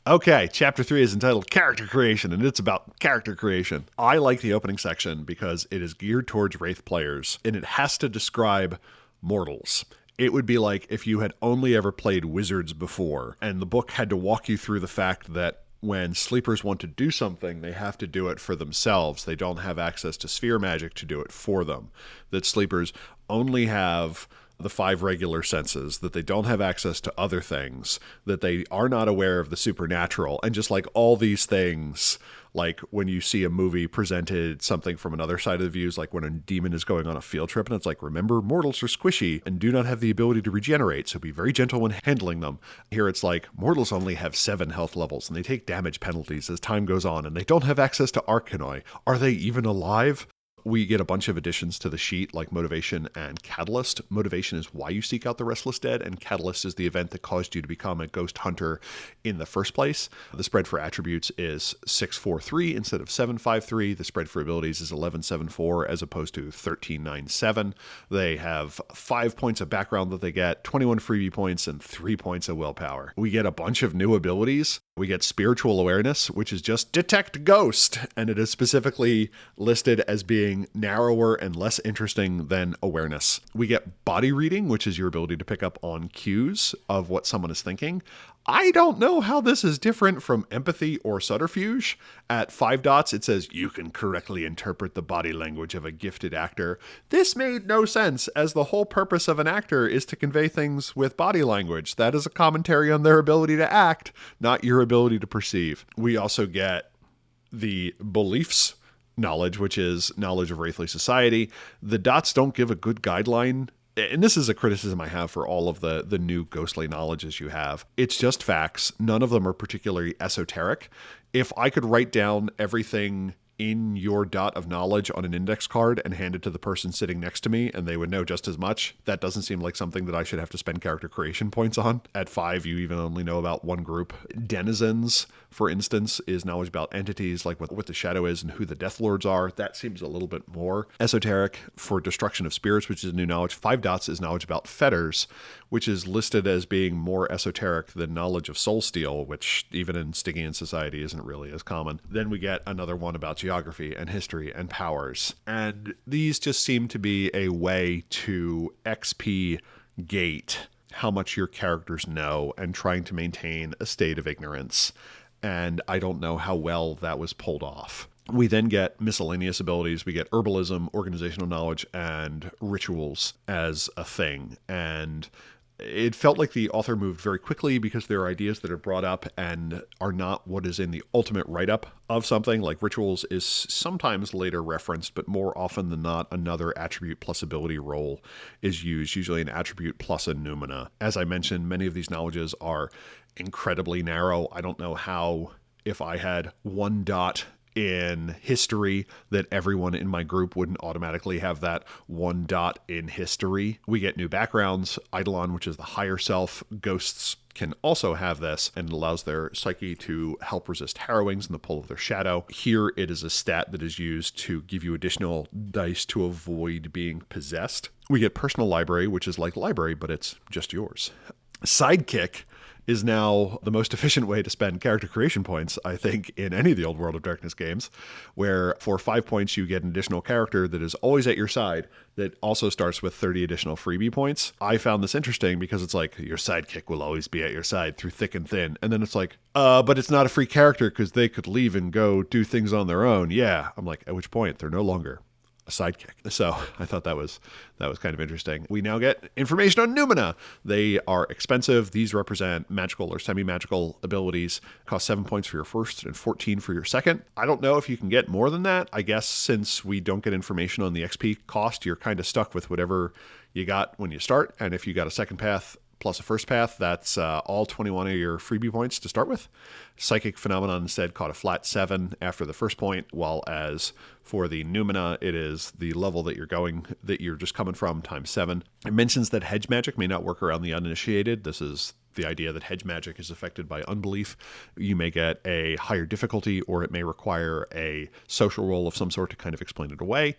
okay, chapter 3 is entitled Character Creation, and it's about character creation. I like the opening section because it is geared towards Wraith players, and it has to describe mortals. It would be like if you had only ever played wizards before, and the book had to walk you through the fact that when sleepers want to do something, they have to do it for themselves. They don't have access to sphere magic to do it for them. That sleepers only have the 5 regular senses, that they don't have access to other things, that they are not aware of the supernatural, and just like all these things, like when you see a movie presented something from another side of the views, like when a demon is going on a field trip and it's like, remember, mortals are squishy and do not have the ability to regenerate, so be very gentle when handling them. Here it's like, mortals only have 7 health levels and they take damage penalties as time goes on, and they don't have access to Arcanoi. Are they even alive? We get a bunch of additions to the sheet, like Motivation and Catalyst. Motivation is why you seek out the Restless Dead, and Catalyst is the event that caused you to become a ghost hunter in the first place. The spread for attributes is 6-4-3 instead of 7-5-3. The spread for abilities is 11-7-4 as opposed to 13-9-7. They have 5 points of background that they get, 21 freebie points, and 3 points of willpower. We get a bunch of new abilities. We get Spiritual Awareness, which is just Detect Ghost, and it is specifically listed as being narrower and less interesting than Awareness. We get Body Reading, which is your ability to pick up on cues of what someone is thinking. I don't know how this is different from Empathy or Subterfuge. At 5 dots, it says, you can correctly interpret the body language of a gifted actor. This made no sense, as the whole purpose of an actor is to convey things with body language. That is a commentary on their ability to act, not your ability to perceive. We also get the Beliefs knowledge, which is knowledge of Wraithly society. The dots don't give a good guideline, and this is a criticism I have for all of the new ghostly knowledges you have. It's just facts. None of them are particularly esoteric. If I could write down everything in your dot of knowledge on an index card and hand it to the person sitting next to me and they would know just as much, that doesn't seem like something that I should have to spend character creation points on. At 5, you even only know about one group. Denizens, for instance, is knowledge about entities, like what the shadow is and who the Death Lords are. That seems a little bit more esoteric. For Destruction of Spirits, which is a new knowledge, 5 dots is knowledge about fetters, which is listed as being more esoteric than knowledge of Soulsteel, which even in Stygian society isn't really as common. Then we get another one about geography and history and powers. And these just seem to be a way to XP gate how much your characters know and trying to maintain a state of ignorance. And I don't know how well that was pulled off. We then get miscellaneous abilities. We get herbalism, organizational knowledge, and rituals as a thing. And it felt like the author moved very quickly because there are ideas that are brought up and are not what is in the ultimate write-up of something. Like rituals is sometimes later referenced, but more often than not, another attribute plus ability roll is used, usually an attribute plus a noumena. As I mentioned, many of these knowledges are incredibly narrow. I don't know how, if I had 1 dot in history, that everyone in my group wouldn't automatically have that 1 dot in history. We get new backgrounds. Eidolon, which is the higher self. Ghosts can also have this, and it allows their psyche to help resist harrowings and the pull of their shadow. Here it is a stat that is used to give you additional dice to avoid being possessed. We get Personal Library, which is like library, but it's just yours. Sidekick is now the most efficient way to spend character creation points, I think, in any of the old World of Darkness games, where for 5 points you get an additional character that is always at your side that also starts with 30 additional freebie points. I found this interesting because it's like, your sidekick will always be at your side through thick and thin. And then it's like, but it's not a free character because they could leave and go do things on their own. Yeah. I'm like, at which point they're no longer a sidekick. So I thought that was kind of interesting. We now get information on Numina. They are expensive. These represent magical or semi-magical abilities. Cost 7 points for your first and 14 for your second. I don't know if you can get more than that. I guess since we don't get information on the XP cost, you're kind of stuck with whatever you got when you start. And if you got a second path plus a first path, that's all 21 of your freebie points to start with. Psychic Phenomenon instead caught a flat 7 after the first point, while as for the Numina, it is the level that you're just coming from times 7. It mentions that hedge magic may not work around the uninitiated. This is the idea that hedge magic is affected by unbelief. You may get a higher difficulty, or it may require a social roll of some sort to kind of explain it away.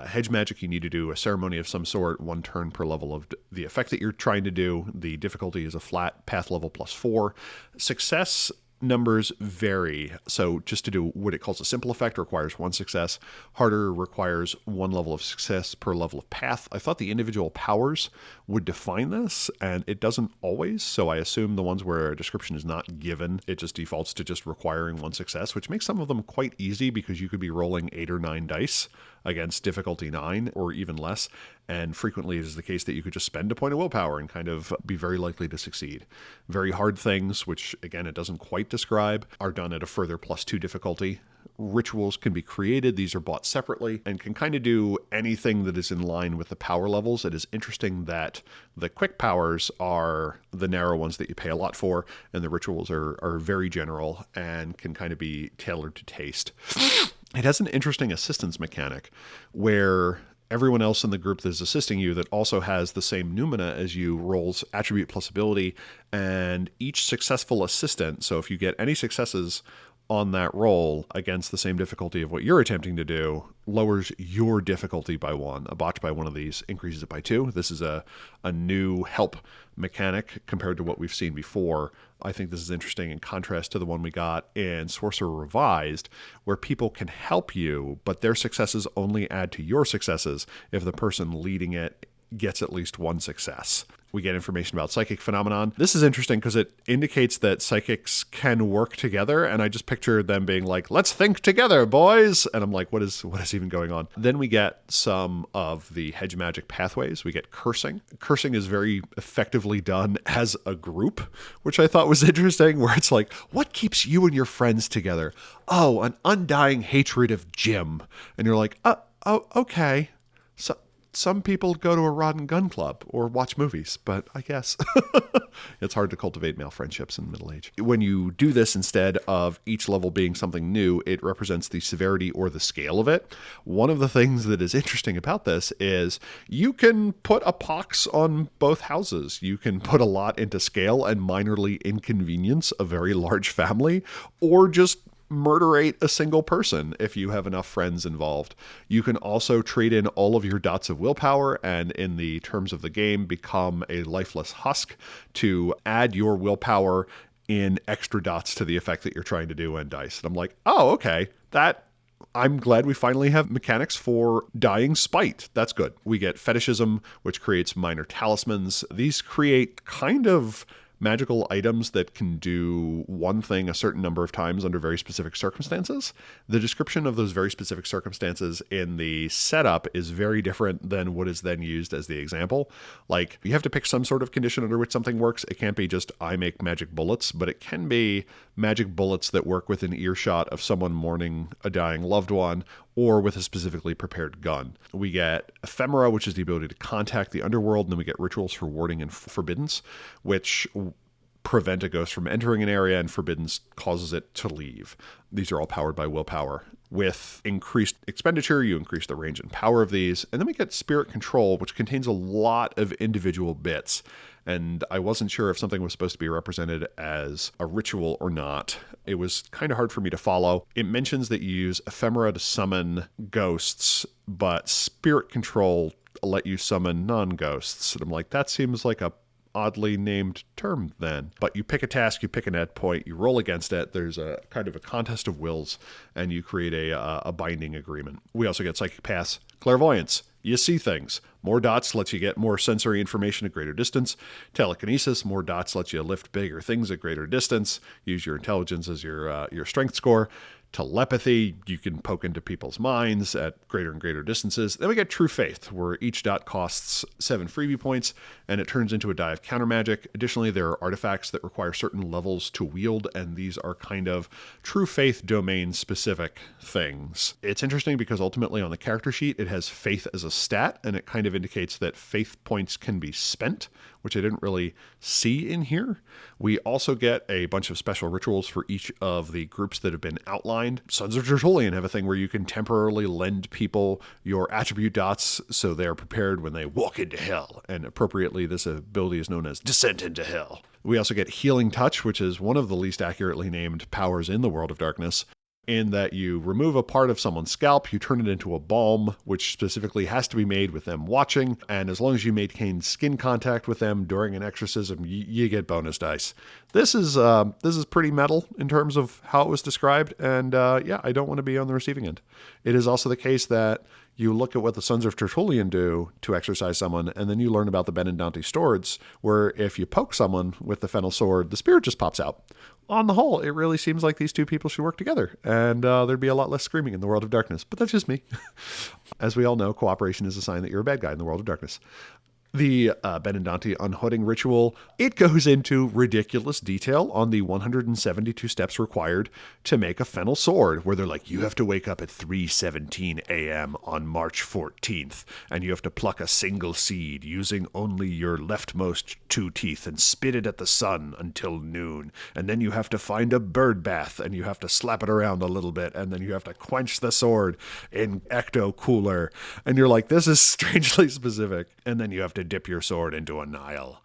Hedge magic, you need to do a ceremony of some sort, 1 turn per level of the effect that you're trying to do. The difficulty is a flat path level plus 4. Success numbers vary. So just to do what it calls a simple effect requires 1 success. Harder requires 1 level of success per level of path. I thought the individual powers would define this, and it doesn't always. So I assume the ones where a description is not given, it just defaults to just requiring 1 success, which makes some of them quite easy because you could be rolling 8 or 9 dice against difficulty 9 or even less. And frequently it is the case that you could just spend a point of willpower and kind of be very likely to succeed. Very hard things, which again, it doesn't quite describe, are done at a further +2 difficulty. Rituals can be created. These are bought separately and can kind of do anything that is in line with the power levels. It is interesting that the quick powers are the narrow ones that you pay a lot for, and the rituals are very general and can kind of be tailored to taste. It has an interesting assistance mechanic where everyone else in the group that is assisting you that also has the same Numina as you rolls attribute plus ability, and each successful assistant, so if you get any successes on that roll against the same difficulty of what you're attempting to do, lowers your difficulty by 1. A botch by one of these increases it by 2. This is a new help mechanic compared to what we've seen before. I think this is interesting in contrast to the one we got in Sorcerer Revised, where people can help you, but their successes only add to your successes if the person leading it gets at least 1 success. We get information about Psychic Phenomenon. This is interesting because it indicates that psychics can work together, and I just picture them being like, let's think together, boys! And I'm like, what is even going on? Then we get some of the hedge magic pathways. We get cursing. Cursing is very effectively done as a group, which I thought was interesting, where it's like, what keeps you and your friends together? Oh, an undying hatred of Jim. And you're like, oh, okay. So some people go to a rod and gun club or watch movies, but I guess it's hard to cultivate male friendships in middle age. When you do this, instead of each level being something new, it represents the severity or the scale of it. One of the things that is interesting about this is you can put a pox on both houses. You can put a lot into scale and minorly inconvenience a very large family, or just murderate a single person if you have enough friends involved. You can also trade in all of your dots of willpower and, in the terms of the game, become a lifeless husk to add your willpower in extra dots to the effect that you're trying to do and dice. And I'm like, oh, okay, I'm glad we finally have mechanics for dying spite. That's good. We get fetishism, which creates minor talismans. These create kind of magical items that can do one thing a certain number of times under very specific circumstances. The description of those very specific circumstances in the setup is very different than what is then used as the example. Like, you have to pick some sort of condition under which something works. It can't be just, I make magic bullets, but it can be magic bullets that work within earshot of someone mourning a dying loved one, or with a specifically prepared gun. We get ephemera, which is the ability to contact the underworld, and then we get rituals for warding and forbiddance, which prevent a ghost from entering an area, and forbiddance causes it to leave. These are all powered by willpower. With increased expenditure, you increase the range and power of these. And then we get spirit control, which contains a lot of individual bits. And I wasn't sure if something was supposed to be represented as a ritual or not. It was kind of hard for me to follow. It mentions that you use ephemera to summon ghosts, but spirit control let you summon non-ghosts. And I'm like, that seems like a oddly named term then. But you pick a task, you pick an endpoint, you roll against it. There's a kind of a contest of wills, and you create a binding agreement. We also get psychic paths, clairvoyance. You see things. More dots lets you get more sensory information at greater distance. Telekinesis, more dots lets you lift bigger things at greater distance. Use your intelligence as your strength score. telepathy. You can poke into people's minds at greater and greater distances. Then we get True Faith, where each dot costs 7 freebie points, and it turns into a die of counter magic. Additionally, there are artifacts that require certain levels to wield, and these are kind of True Faith domain-specific things. It's interesting because ultimately on the character sheet, it has faith as a stat, and it kind of indicates that faith points can be spent, which I didn't really see in here. We also get a bunch of special rituals for each of the groups that have been outlined. Sons of Tertullian have a thing where you can temporarily lend people your attribute dots so they're prepared when they walk into hell. And appropriately, this ability is known as Descent into Hell. We also get Healing Touch, which is one of the least accurately named powers in the World of Darkness, in that you remove a part of someone's scalp, you turn it into a balm, which specifically has to be made with them watching, and as long as you maintain skin contact with them during an exorcism, you get bonus dice. This is pretty metal in terms of how it was described, and yeah, I don't want to be on the receiving end. It is also the case that you look at what the Sons of Tertullian do to exorcise someone, and then you learn about the Benedante swords, where if you poke someone with the fennel sword, the spirit just pops out. On the whole, it really seems like these two people should work together, and there'd be a lot less screaming in the World of Darkness, but that's just me. As we all know, cooperation is a sign that you're a bad guy in the World of Darkness. The Benedante unhooding ritual, it goes into ridiculous detail on the 172 steps required to make a fennel sword, where they're like, you have to wake up at 3:17 a.m. on March 14th, and you have to pluck a single seed using only your leftmost 2 teeth and spit it at the sun until noon, and then you have to find a bird bath, and you have to slap it around a little bit, and then you have to quench the sword in ecto cooler, and you're like, this is strangely specific, and then you have to dip your sword into a Nile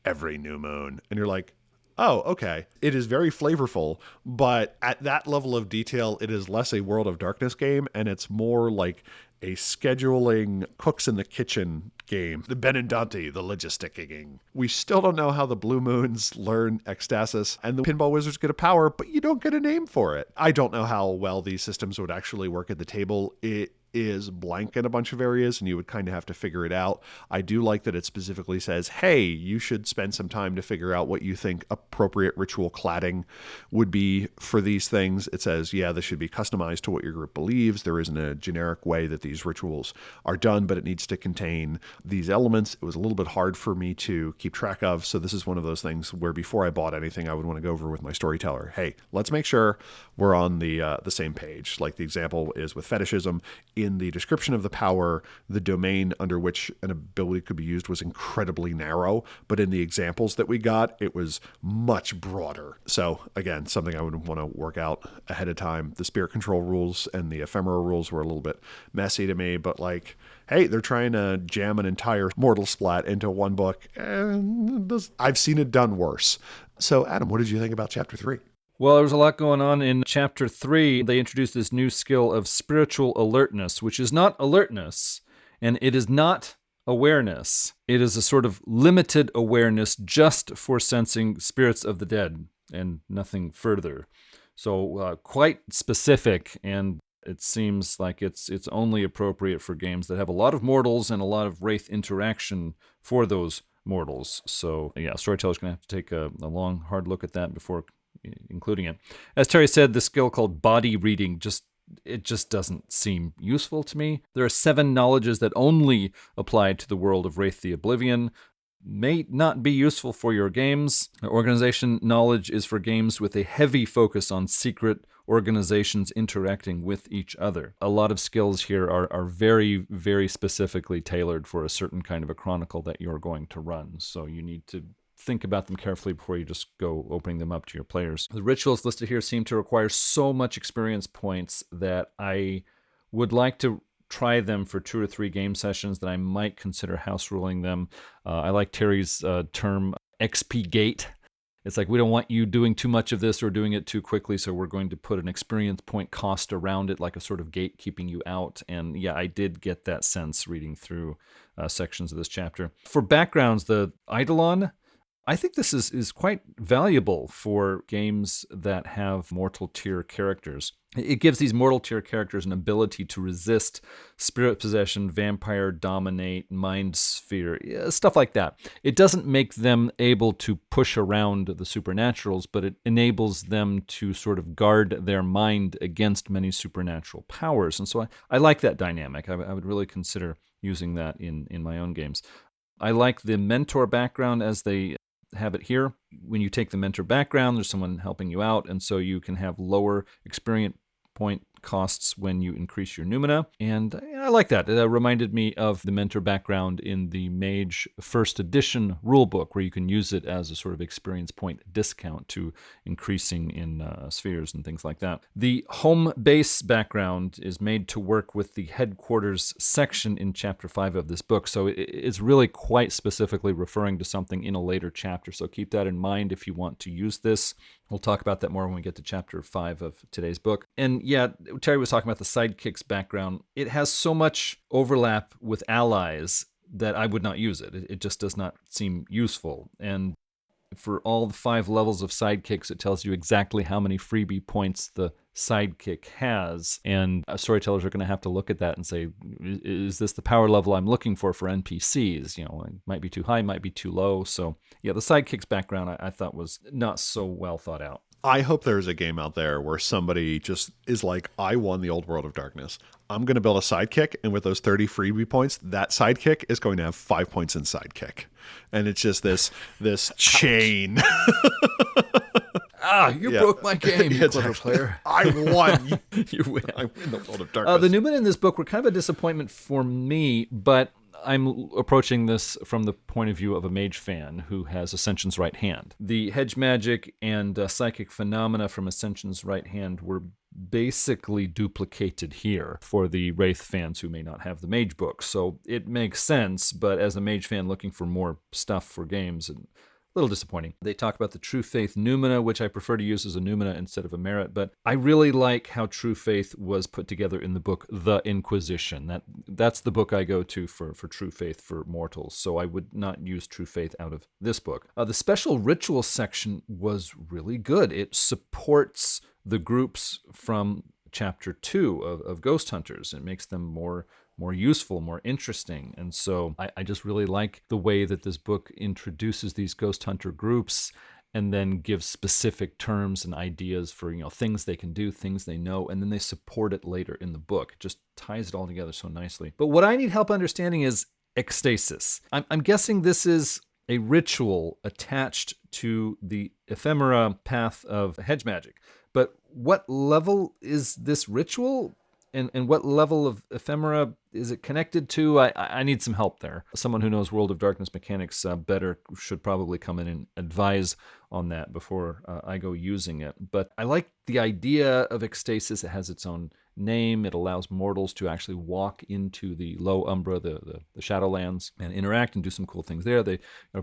every new moon. And you're like, oh, okay. It is very flavorful, but at that level of detail, it is less a World of Darkness game, and it's more like a scheduling cooks in the kitchen game. The Benedante, the logisticking. We still don't know how the Blue Moons learn ecstasis, and the Pinball Wizards get a power, but you don't get a name for it. I don't know how well these systems would actually work at the table. It is blank in a bunch of areas, and you would kind of have to figure it out. I do like that it specifically says, hey, you should spend some time to figure out what you think appropriate ritual cladding would be for these things. It says, yeah, this should be customized to what your group believes. There isn't a generic way that these rituals are done, but it needs to contain these elements. It was a little bit hard for me to keep track of, so this is one of those things where before I bought anything, I would want to go over with my storyteller, hey, let's make sure we're on the same page. Like the example is with fetishism. In the description of the power, the domain under which an ability could be used was incredibly narrow, but in the examples that we got, it was much broader. So again, something I would want to work out ahead of time. The spirit control rules and the ephemera rules were a little bit messy to me, but like, hey, they're trying to jam an entire Mortal Splat into one book, and I've seen it done worse. So Adam, what did you think about Chapter 3? Well, there was a lot going on in Chapter 3. They introduced this new skill of spiritual alertness, which is not alertness, and it is not awareness. It is a sort of limited awareness just for sensing spirits of the dead and nothing further. So quite specific, and it seems like it's only appropriate for games that have a lot of mortals and a lot of wraith interaction for those mortals. So yeah, storyteller's going to have to take a long, hard look at that before including it. As Terry said, the skill called body reading just doesn't seem useful to me. There are 7 knowledges that only apply to the world of Wraith the Oblivion. May not be useful for your games. Organization knowledge is for games with a heavy focus on secret organizations interacting with each other. A lot of skills here are very, very specifically tailored for a certain kind of a chronicle that you're going to run. So you need to think about them carefully before you just go opening them up to your players. The rituals listed here seem to require so much experience points that I would like to try them for 2 or 3 game sessions, that I might consider house ruling them. I like Terry's term XP gate. It's like, we don't want you doing too much of this or doing it too quickly, so we're going to put an experience point cost around it, like a sort of gate keeping you out. And yeah, I did get that sense reading through sections of this chapter. For backgrounds, the Eidolon, I think this is quite valuable for games that have mortal tier characters. It gives these mortal tier characters an ability to resist spirit possession, vampire dominate, mind sphere, stuff like that. It doesn't make them able to push around the supernaturals, but it enables them to sort of guard their mind against many supernatural powers. And so I like that dynamic. I would really consider using that in my own games. I like the mentor background as they have it here. When you take the mentor background, there's someone helping you out, and so you can have lower experience point costs when you increase your Numina, and I like that. It reminded me of the mentor background in the Mage first edition rulebook, where you can use it as a sort of experience point discount to increasing in spheres and things like that. The home base background is made to work with the headquarters section in chapter 5 of this book, so it's really quite specifically referring to something in a later chapter, so keep that in mind if you want to use this. We'll talk about that more when we get to chapter 5 of today's book. And yeah, Terry was talking about the sidekicks background. It has so much overlap with allies that I would not use it. It just does not seem useful. And for all the 5 levels of sidekicks, it tells you exactly how many freebie points the sidekick has. And storytellers are going to have to look at that and say, is this the power level I'm looking for NPCs? You know, it might be too high, might be too low. So yeah, the sidekicks background I thought was not so well thought out. I hope there's a game out there where somebody just is like, I won the old World of Darkness. I'm going to build a sidekick, and with those 30 freebie points, that sidekick is going to have 5 points in sidekick. And it's just this chain. You broke my game, you clever player. I won. You win. I win the World of Darkness. The Numen in this book were kind of a disappointment for me, but I'm approaching this from the point of view of a mage fan who has Ascension's right hand. The hedge magic and psychic phenomena from Ascension's right hand were basically duplicated here for the Wraith fans who may not have the mage book. So it makes sense, but as a mage fan looking for more stuff for games, and a little disappointing. They talk about the True Faith Numina, which I prefer to use as a Numina instead of a Merit, but I really like how True Faith was put together in the book The Inquisition. That's the book I go to for True Faith for mortals, so I would not use True Faith out of this book. The special ritual section was really good. It supports the groups from chapter 2 of Ghost Hunters. It makes them more useful, more interesting. And so I just really like the way that this book introduces these ghost hunter groups and then gives specific terms and ideas for, things they can do, things they know, and then they support it later in the book. It just ties it all together so nicely. But what I need help understanding is ecstasis. I'm guessing this is a ritual attached to the ephemera path of hedge magic. But what level is this ritual? And what level of ephemera is it connected to? I need some help there. Someone who knows World of Darkness mechanics better should probably come in and advise on that before I go using it. But I like the idea of ecstasis. It has its own name. It allows mortals to actually walk into the low umbra, the Shadowlands, and interact and do some cool things there. They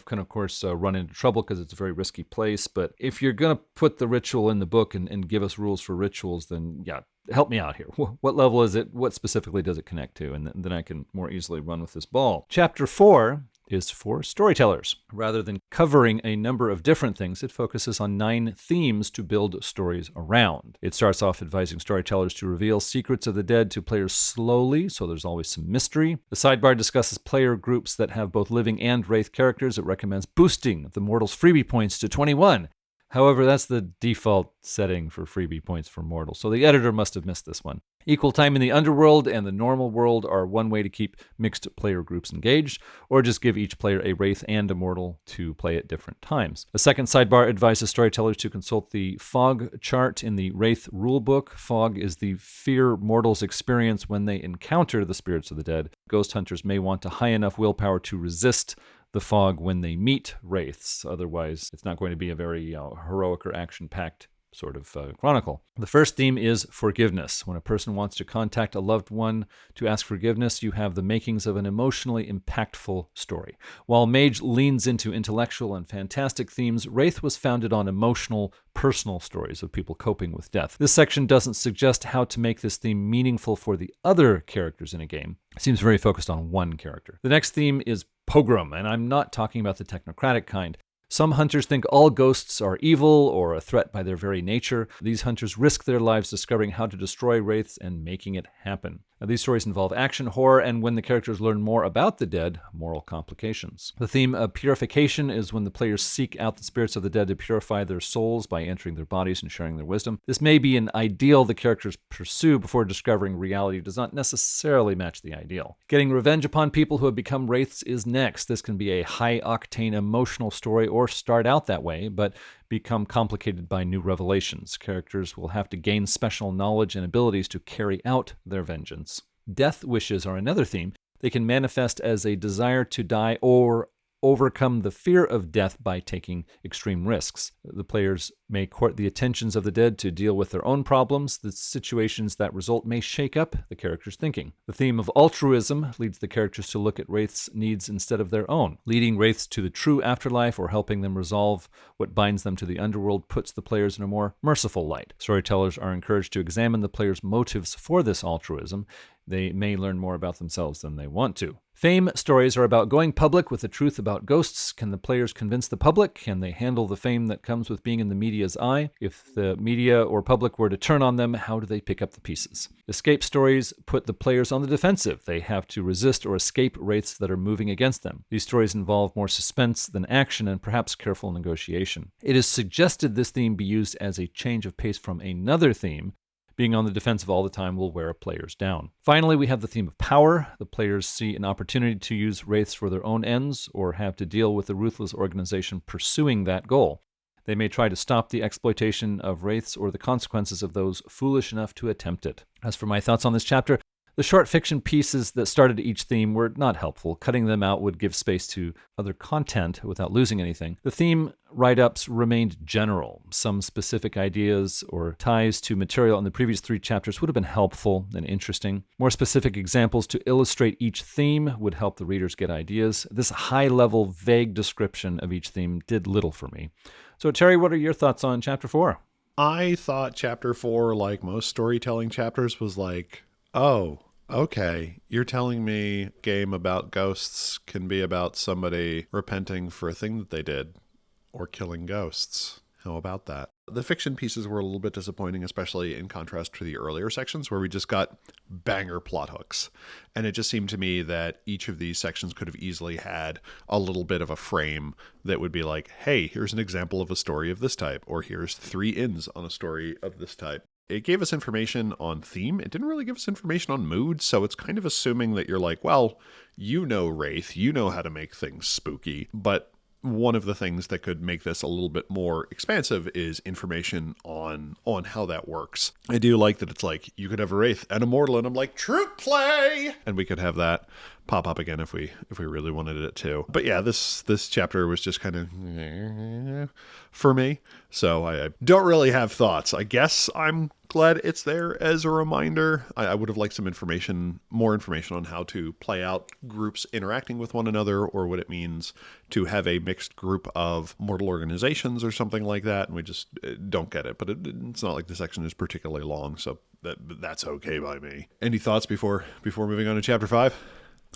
can, of course, run into trouble because it's a very risky place. But if you're going to put the ritual in the book and give us rules for rituals, then yeah, help me out here. What level is it? What specifically does it connect to? And then I can more easily run with this ball. Chapter 4 is for storytellers. Rather than covering a number of different things, it focuses on 9 themes to build stories around. It starts off advising storytellers to reveal secrets of the dead to players slowly, so there's always some mystery. The sidebar discusses player groups that have both living and wraith characters. It recommends boosting the mortals' freebie points to 21. However, that's the default setting for freebie points for mortals, so the editor must have missed this one. Equal time in the underworld and the normal world are one way to keep mixed player groups engaged, or just give each player a wraith and a mortal to play at different times. The second sidebar advises storytellers to consult the fog chart in the wraith rulebook. Fog is the fear mortals experience when they encounter the spirits of the dead. Ghost hunters may want a high enough willpower to resist the fog when they meet wraiths. Otherwise, it's not going to be a very heroic or action-packed sort of chronicle. The first theme is forgiveness. When a person wants to contact a loved one to ask forgiveness, you have the makings of an emotionally impactful story. While Mage leans into intellectual and fantastic themes, Wraith was founded on emotional, personal stories of people coping with death. This section doesn't suggest how to make this theme meaningful for the other characters in a game. It seems very focused on one character. The next theme is pogrom, and I'm not talking about the technocratic kind. Some hunters think all ghosts are evil or a threat by their very nature. These hunters risk their lives discovering how to destroy wraiths and making it happen. Now, these stories involve action, horror, and when the characters learn more about the dead, moral complications. The theme of purification is when the players seek out the spirits of the dead to purify their souls by entering their bodies and sharing their wisdom. This may be an ideal the characters pursue before discovering reality does not necessarily match the ideal. Getting revenge upon people who have become wraiths is next. This can be a high-octane emotional story or start out that way, but become complicated by new revelations. Characters will have to gain special knowledge and abilities to carry out their vengeance. Death wishes are another theme. They can manifest as a desire to die or overcome the fear of death by taking extreme risks. The players may court the attentions of the dead to deal with their own problems. The situations that result may shake up the characters' thinking. The theme of altruism leads the characters to look at wraiths' needs instead of their own. Leading wraiths to the true afterlife or helping them resolve what binds them to the underworld puts the players in a more merciful light. Storytellers are encouraged to examine the players' motives for this altruism. They may learn more about themselves than they want to. Fame stories are about going public with the truth about ghosts. Can the players convince the public? Can they handle the fame that comes with being in the media's eye? If the media or public were to turn on them, how do they pick up the pieces? Escape stories put the players on the defensive. They have to resist or escape wraiths that are moving against them. These stories involve more suspense than action and perhaps careful negotiation. It is suggested this theme be used as a change of pace from another theme. Being on the defensive all the time will wear players down. Finally, we have the theme of power. The players see an opportunity to use wraiths for their own ends or have to deal with the ruthless organization pursuing that goal. They may try to stop the exploitation of wraiths or the consequences of those foolish enough to attempt it. As for my thoughts on this chapter, the short fiction pieces that started each theme were not helpful. Cutting them out would give space to other content without losing anything. The theme write-ups remained general. Some specific ideas or ties to material in the previous 3 chapters would have been helpful and interesting. More specific examples to illustrate each theme would help the readers get ideas. This high-level, vague description of each theme did little for me. So, Terry, what are your thoughts on Chapter 4? I thought Chapter 4, like most storytelling chapters, was like, oh, okay, you're telling me a game about ghosts can be about somebody repenting for a thing that they did or killing ghosts. How about that? The fiction pieces were a little bit disappointing, especially in contrast to the earlier sections where we just got banger plot hooks. And it just seemed to me that each of these sections could have easily had a little bit of a frame that would be like, hey, here's an example of a story of this type, or here's 3 ends on a story of this type. It gave us information on theme. It didn't really give us information on mood, so it's kind of assuming that you're like, well, you know Wraith, you know how to make things spooky, but one of the things that could make this a little bit more expansive is information on how that works. I do like that it's like, you could have a Wraith and a Mortal, and I'm like, troop play! And we could have that pop up again if we really wanted it to. But yeah, this chapter was just kind of for me. So I don't really have thoughts. I guess I'm glad it's there as a reminder. I would have liked some more information on how to play out groups interacting with one another, or what it means to have a mixed group of mortal organizations or something like that. And we just don't get it. But it's not like the section is particularly long, so that's okay by me. Any thoughts before moving on to Chapter 5?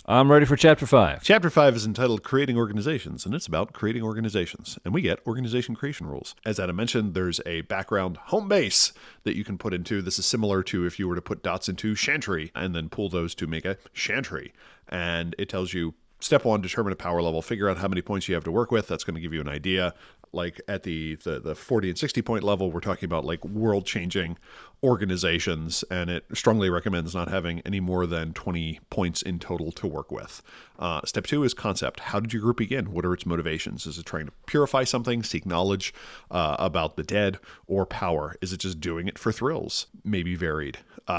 I'm ready for Chapter 5. Chapter 5 is entitled Creating Organizations, and it's about creating organizations. And we get organization creation rules. As Adam mentioned, there's a background home base that you can put into. This is similar to if you were to put dots into Chantry and then pull those to make a Chantry. And it tells you, step 1, determine a power level. Figure out how many points you have to work with. That's going to give you an idea. Like at the 40 and 60 point level, we're talking about like world-changing organizations, and it strongly recommends not having any more than 20 points in total to work with. Step 2 is concept. How did your group begin? What are its motivations? Is it trying to purify something, seek knowledge about the dead, or power? Is it just doing it for thrills? Maybe varied.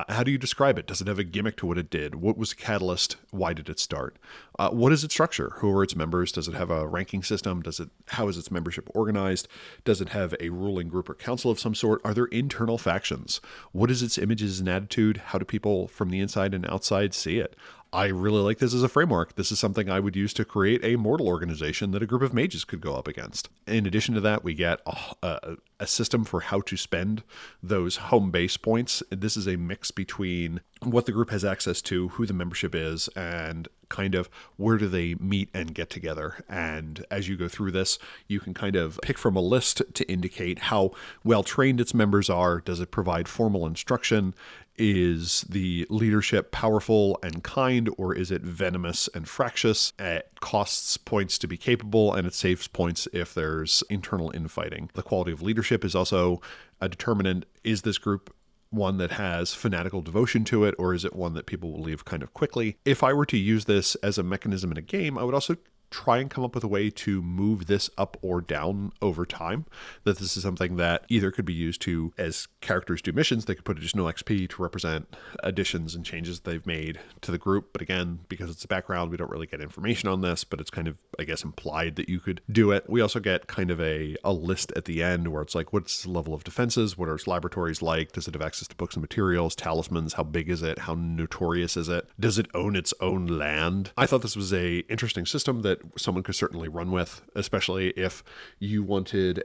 How do you describe it? Does it have a gimmick to what it did? What was the catalyst? Why did it start? What is its structure? Who are its members? Does it have a ranking system? How is its membership organized? Does it have a ruling group or council of some sort? Are there internal factions? What is its images and attitude? How do people from the inside and outside see it? I really like this as a framework. This is something I would use to create a mortal organization that a group of mages could go up against. In addition to that, we get a system for how to spend those home base points. This is a mix between what the group has access to, who the membership is, and kind of where do they meet and get together. And as you go through this, you can kind of pick from a list to indicate how well trained its members are. Does it provide formal instruction? Is the leadership powerful and kind, or is it venomous and fractious? It costs points to be capable, and it saves points if there's internal infighting. The quality of leadership is also a determinant. Is this group one that has fanatical devotion to it, or is it one that people will leave kind of quickly? If I were to use this as a mechanism in a game, I would also try and come up with a way to move this up or down over time. That this is something that either could be used to, as characters do missions, they could put additional XP to represent additions and changes they've made to the group. But again, because it's a background, we don't really get information on this, but it's kind of, I guess, implied that you could do it. We also get kind of a list at the end where it's like, what's the level of defenses? What are its laboratories like? Does it have access to books and materials, talismans? How big is it? How notorious is it? Does it own its own land? I thought this was a interesting system that someone could certainly run with, especially if you wanted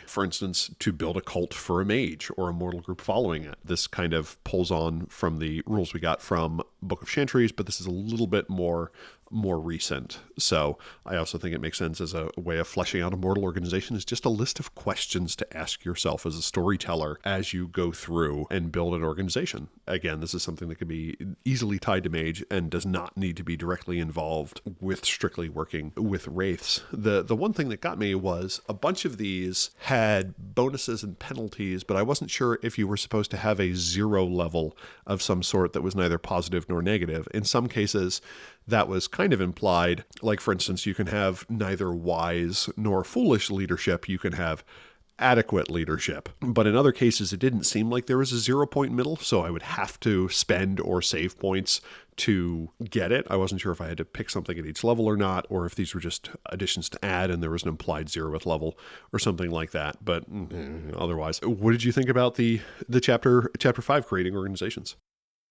for instance, to build a cult for a mage or a mortal group following it. This kind of pulls on from the rules we got from Book of Chantries, but this is a little bit more recent. So I also think it makes sense as a way of fleshing out a mortal organization is just a list of questions to ask yourself as a storyteller as you go through and build an organization. Again, this is something that can be easily tied to mage and does not need to be directly involved with strictly working with wraiths. The one thing that got me was a bunch of these had bonuses and penalties, but I wasn't sure if you were supposed to have a 0 level of some sort that was neither positive nor negative. In some cases, that was kind of implied. Like, for instance, you can have neither wise nor foolish leadership. You can have adequate leadership. But in other cases, it didn't seem like there was a 0-point middle, so I would have to spend or save points to get it. I wasn't sure if I had to pick something at each level or not, or if these were just additions to add and there was an implied 0th level or something like that. But otherwise, what did you think about the chapter 5, creating organizations?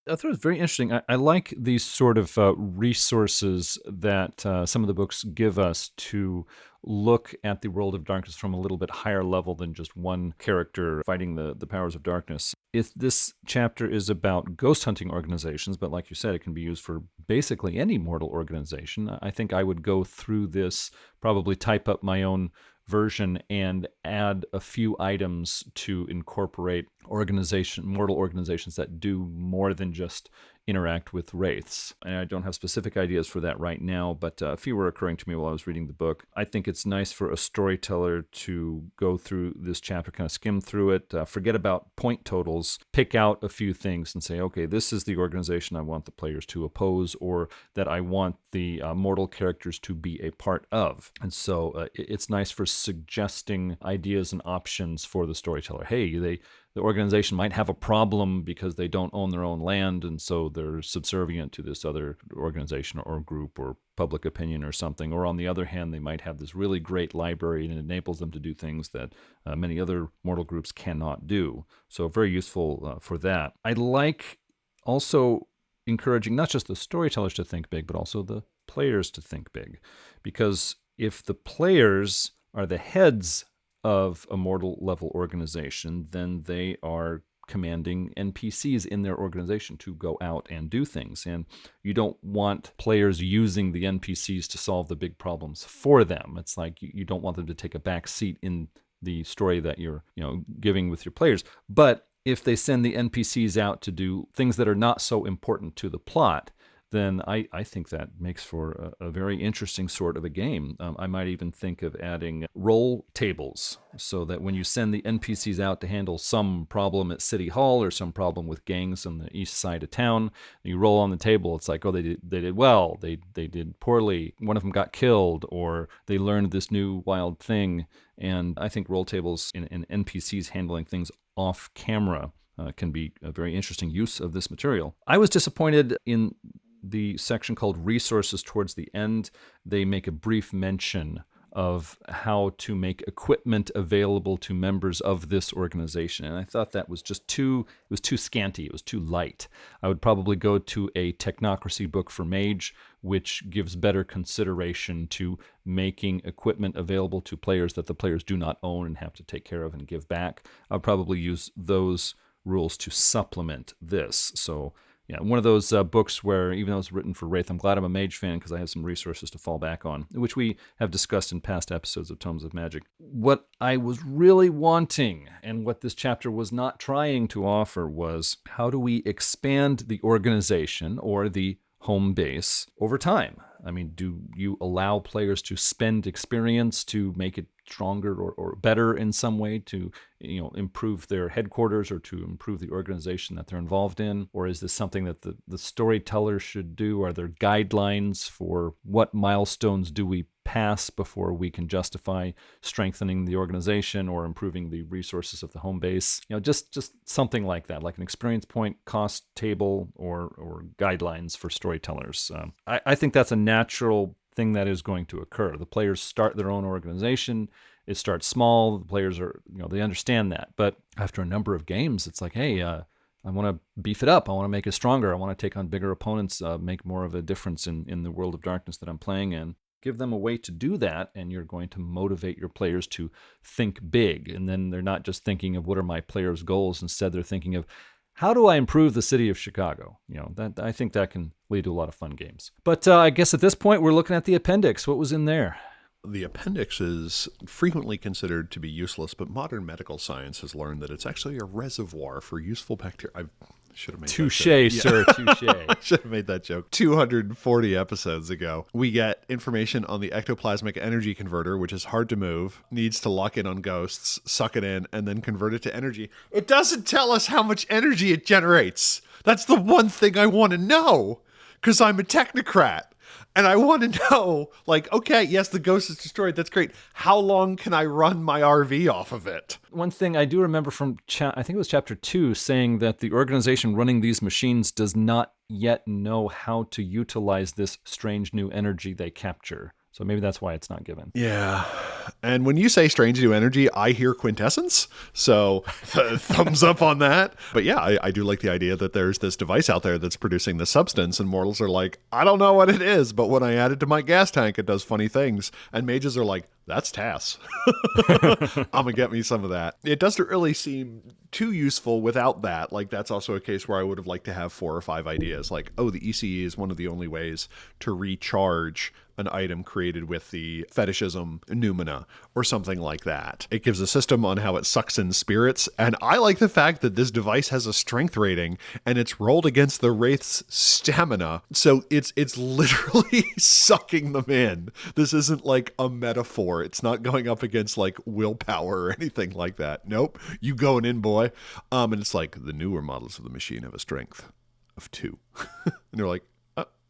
I thought it was very interesting. I like these sort of resources that some of the books give us to look at the world of darkness from a little bit higher level than just one character fighting the powers of darkness. If this chapter is about ghost hunting organizations, but like you said, it can be used for basically any mortal organization, I think I would go through this, probably type up my own version and add a few items to incorporate mortal organizations that do more than just interact with wraiths. And I don't have specific ideas for that right now, but a few were occurring to me while I was reading the book. I think it's nice for a storyteller to go through this chapter, kind of skim through it, forget about point totals, pick out a few things and say, okay, this is the organization I want the players to oppose, or that I want the mortal characters to be a part of. And so it's nice for suggesting ideas and options for the storyteller. Hey, the organization might have a problem because they don't own their own land, and so they're subservient to this other organization or group or public opinion or something. Or on the other hand, they might have this really great library and it enables them to do things that many other mortal groups cannot do. So very useful for that. I like also encouraging not just the storytellers to think big, but also the players to think big. Because if the players are the heads of a mortal level organization, then they are commanding NPCs in their organization to go out and do things. And you don't want players using the NPCs to solve the big problems for them. It's like you don't want them to take a back seat in the story that you're giving with your players. But if they send the NPCs out to do things that are not so important to the plot, then I think that makes for a very interesting sort of a game. I might even think of adding roll tables so that when you send the NPCs out to handle some problem at City Hall or some problem with gangs on the east side of town, you roll on the table, it's like, oh, they did well, they did poorly, one of them got killed, or they learned this new wild thing. And I think roll tables and NPCs handling things off camera can be a very interesting use of this material. I was disappointed in the section called Resources towards the end. They make a brief mention of how to make equipment available to members of this organization. And I thought that was just too scanty. It was too light. I would probably go to a technocracy book for Mage, which gives better consideration to making equipment available to players that the players do not own and have to take care of and give back. I'll probably use those rules to supplement this. So Yeah, one of those books where, even though it's written for Wraith, I'm glad I'm a Mage fan because I have some resources to fall back on, which we have discussed in past episodes of Tomes of Magic. What I was really wanting, and what this chapter was not trying to offer, was how do we expand the organization or the home base over time? I mean, do you allow players to spend experience to make it stronger or better in some way, to improve their headquarters or to improve the organization that they're involved in? Or is this something that the storyteller should do? Are there guidelines for what milestones do we pass before we can justify strengthening the organization or improving the resources of the home base? Just something like that, like an experience point cost table or guidelines for storytellers. I think that's a natural thing that is going to occur. The players start their own organization. It starts small. The players are, they understand that. But after a number of games, it's like, hey, I want to beef it up. I want to make it stronger. I want to take on bigger opponents, make more of a difference in the world of darkness that I'm playing in. Give them a way to do that, and you're going to motivate your players to think big. And then they're not just thinking of what are my players' goals. Instead, they're thinking of, how do I improve the city of Chicago? That I think that can lead to a lot of fun games. But I guess at this point, we're looking at the appendix. What was in there? The appendix is frequently considered to be useless, but modern medical science has learned that it's actually a reservoir for useful bacteria. Should have made touche, that joke. Sir, touche. I should have made that joke. 240 episodes ago, we get information on the ectoplasmic energy converter, which is hard to move, needs to lock in on ghosts, suck it in, and then convert it to energy. It doesn't tell us how much energy it generates. That's the one thing I want to know, because I'm a technocrat. And I want to know, okay, yes, the ghost is destroyed. That's great. How long can I run my RV off of it? One thing I do remember from, I think it was chapter 2, saying that the organization running these machines does not yet know how to utilize this strange new energy they capture. So maybe that's why it's not given. Yeah. And when you say strange new energy, I hear quintessence. So thumbs up on that. But yeah, I do like the idea that there's this device out there that's producing the substance, and mortals are like, I don't know what it is, but when I add it to my gas tank, it does funny things. And mages are like, that's TAS. I'm going to get me some of that. It doesn't really seem too useful without that. That's also a case where I would have liked to have 4 or 5 ideas. The ECE is one of the only ways to recharge an item created with the fetishism noumena or something like that. It gives a system on how it sucks in spirits, and I like the fact that this device has a strength rating and it's rolled against the wraith's stamina, so it's literally sucking them in. This isn't like a metaphor. It's not going up against willpower or anything like that. Nope, you going in, boy. And it's the newer models of the machine have a strength of 2. And they're like,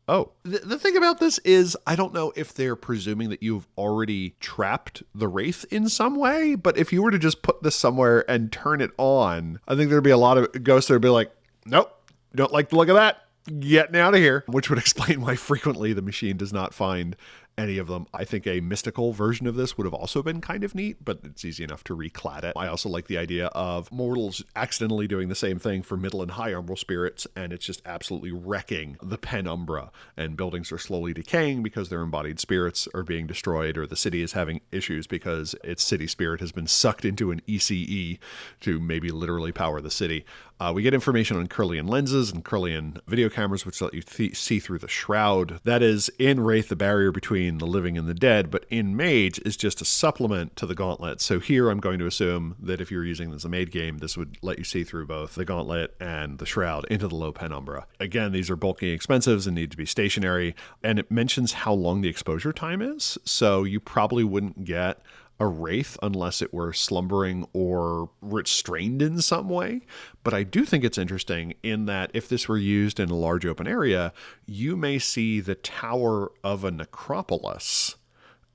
oh, the thing about this is I don't know if they're presuming that you've already trapped the wraith in some way, but if you were to just put this somewhere and turn it on, I think there'd be a lot of ghosts that would be like, nope, don't like the look of that, getting out of here, which would explain why frequently the machine does not find any of them. I think a mystical version of this would have also been kind of neat, but it's easy enough to reclad it. I also like the idea of mortals accidentally doing the same thing for middle and high umbral spirits, and it's just absolutely wrecking the penumbra, and buildings are slowly decaying because their embodied spirits are being destroyed, or the city is having issues because its city spirit has been sucked into an ECE to maybe literally power the city. We get information on Curlian lenses and Curlian video cameras, which let you see through the shroud. That is, in Wraith, the barrier between the living and the dead, but in Mage is just a supplement to the gauntlet. So here I'm going to assume that if you're using this as a Mage game, this would let you see through both the gauntlet and the shroud into the low penumbra. Again, these are bulky expensives and need to be stationary, and it mentions how long the exposure time is, so you probably wouldn't get a wraith unless it were slumbering or restrained in some way. But I do think it's interesting in that if this were used in a large open area, you may see the tower of a necropolis,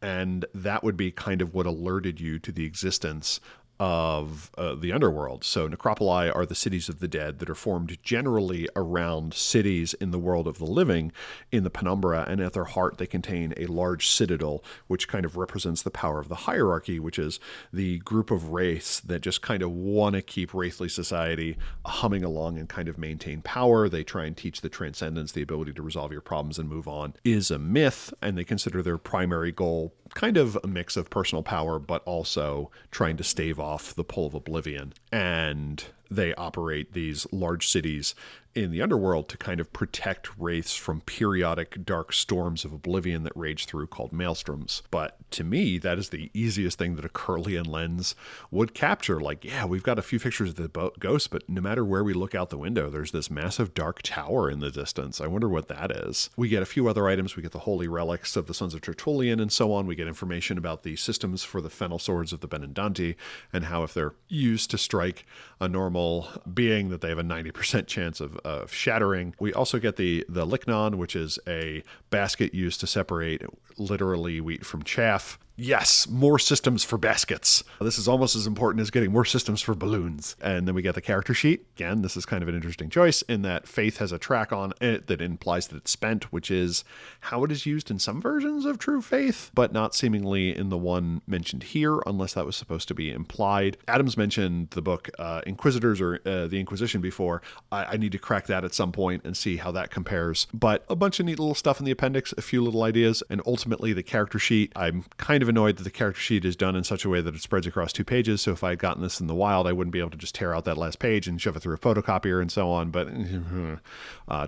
and that would be kind of what alerted you to the existence of the underworld. So necropoli are the cities of the dead that are formed generally around cities in the world of the living in the penumbra, and at their heart they contain a large citadel, which kind of represents the power of the hierarchy, which is the group of wraiths that just kind of want to keep wraithly society humming along and kind of maintain power. They try and teach the transcendence, the ability to resolve your problems and move on, is a myth, and they consider their primary goal kind of a mix of personal power, but also trying to stave off the pull of oblivion. And they operate these large cities in the underworld to kind of protect wraiths from periodic dark storms of oblivion that rage through, called maelstroms. But to me, that is the easiest thing that a Kirlian lens would capture. Like, yeah, we've got a few pictures of the ghost, but no matter where we look out the window, there's this massive dark tower in the distance. I wonder what that is. We get a few other items. We get the holy relics of the Sons of Tertullian and so on. We get information about the systems for the fennel swords of the Benandanti and how if they're used to strike a normal being that they have a 90% chance of shattering. We also get the lichnon, which is a basket used to separate literally wheat from chaff. Yes, more systems for baskets. This is almost as important as getting more systems for balloons. And then we get the character sheet. Again, this is kind of an interesting choice in that Faith has a track on it that implies that it's spent, which is how it is used in some versions of True Faith, but not seemingly in the one mentioned here, unless that was supposed to be implied. Adams mentioned the book Inquisitors or the Inquisition before. I need to crack that at some point and see how that compares. But a bunch of neat little stuff in the appendix, a few little ideas, and ultimately the character sheet. I'm kind of annoyed that the character sheet is done in such a way that it spreads across 2 pages. So if I had gotten this in the wild, I wouldn't be able to just tear out that last page and shove it through a photocopier and so on. But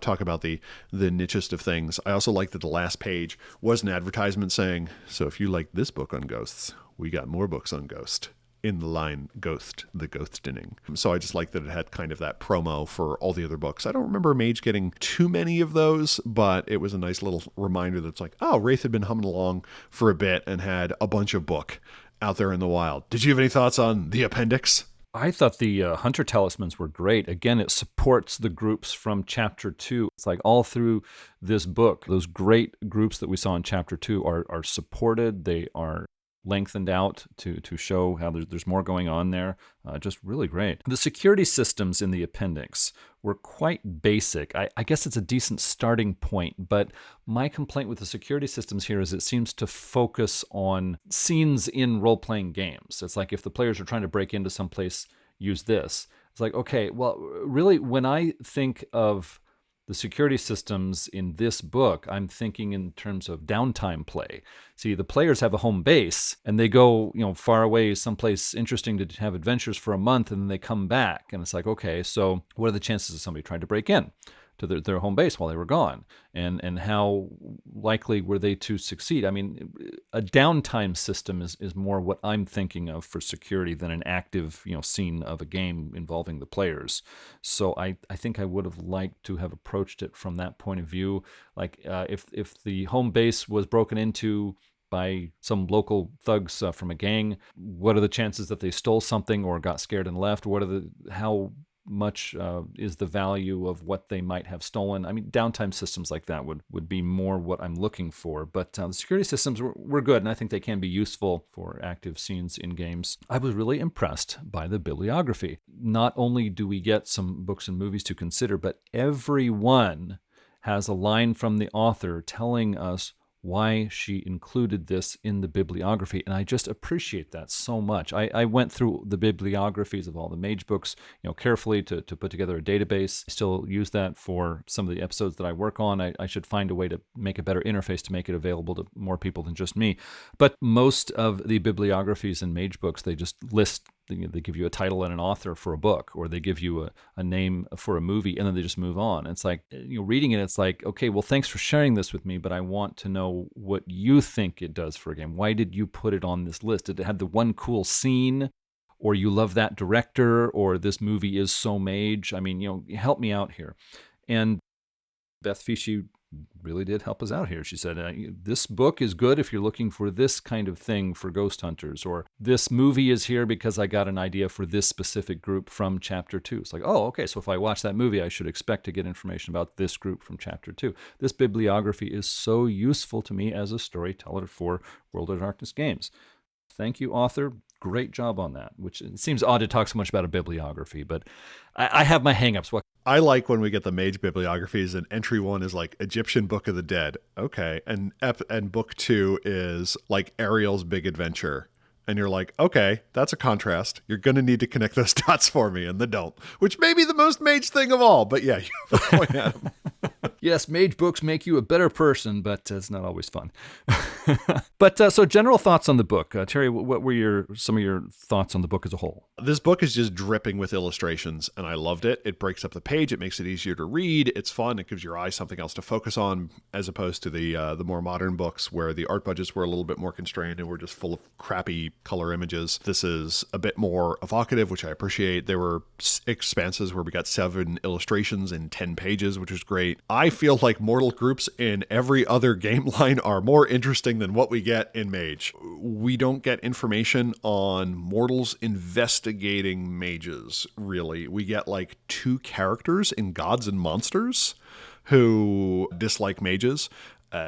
talk about the nichest of things. I also like that the last page was an advertisement saying, so if you like this book on ghosts, we got more books on ghost. In the line, Ghost, the Ghosting. So I just like that it had kind of that promo for all the other books. I don't remember Mage getting too many of those, but it was a nice little reminder that's like, oh, Wraith had been humming along for a bit and had a bunch of book out there in the wild. Did you have any thoughts on the appendix? I thought the Hunter Talismans were great. Again, it supports the groups from Chapter 2. It's like all through this book, those great groups that we saw in Chapter 2 are supported. They are lengthened out to show how there's more going on there. Just really great. The security systems in the appendix were quite basic. I guess it's a decent starting point, but my complaint with the security systems here is it seems to focus on scenes in role-playing games. It's like if the players are trying to break into someplace, use this. It's like, okay, well, really, when I think of the security systems in this book, I'm thinking in terms of downtime play. See, the players have a home base and they go, far away, someplace interesting to have adventures for a month, and then they come back. And it's like, okay, so what are the chances of somebody trying to break in to their home base while they were gone? And how likely were they to succeed? I mean, a downtime system is more what I'm thinking of for security than an active, scene of a game involving the players. So I think I would have liked to have approached it from that point of view. Like if the home base was broken into by some local thugs from a gang, what are the chances that they stole something or got scared and left? How much is the value of what they might have stolen? I mean, downtime systems like that would be more what I'm looking for. But the security systems were good, and I think they can be useful for active scenes in games. I was really impressed by the bibliography. Not only do we get some books and movies to consider, but everyone has a line from the author telling us why she included this in the bibliography, and I just appreciate that so much. I went through the bibliographies of all the Mage books, carefully to put together a database. I still use that for some of the episodes that I work on. I should find a way to make a better interface to make it available to more people than just me. But most of the bibliographies in Mage books, they just list. They give you a title and an author for a book, or they give you a name for a movie, and then they just move on. It's like, reading it, it's like, okay, well, thanks for sharing this with me, but I want to know what you think it does for a game. Why did you put it on this list? Did it have the one cool scene, or you love that director, or this movie is so Mage? I mean, help me out here. And Beth Fishy really did help us out here. She said, this book is good if you're looking for this kind of thing for ghost hunters, or this movie is here because I got an idea for this specific group from Chapter 2. It's like, oh, okay, so if I watch that movie, I should expect to get information about this group from Chapter 2. This bibliography is so useful to me as a storyteller for World of Darkness games. Thank you, author. Great job on that, which it seems odd to talk so much about a bibliography, but I have my hangups. I like when we get the Mage bibliographies and entry 1 is like Egyptian Book of the Dead. Okay. And book 2 is like Ariel's Big Adventure. And you're like, okay, that's a contrast. You're going to need to connect those dots for me, and they don't, which may be the most Mage thing of all. But yeah, you have a point, Adam. Yes, mage books make you a better person, but it's not always fun. But so general thoughts on the book. Terry, what were some of your thoughts on the book as a whole? This book is just dripping with illustrations, and I loved it. It breaks up the page. It makes it easier to read. It's fun. It gives your eyes something else to focus on, as opposed to the more modern books where the art budgets were a little bit more constrained and were just full of crappy color images. This is a bit more evocative, which I appreciate. There were expanses where we got 7 illustrations in 10 pages, which was great. I feel like mortal groups in every other game line are more interesting than what we get in Mage. We don't get information on mortals investigating mages, really. We get like 2 characters in Gods and Monsters who dislike mages.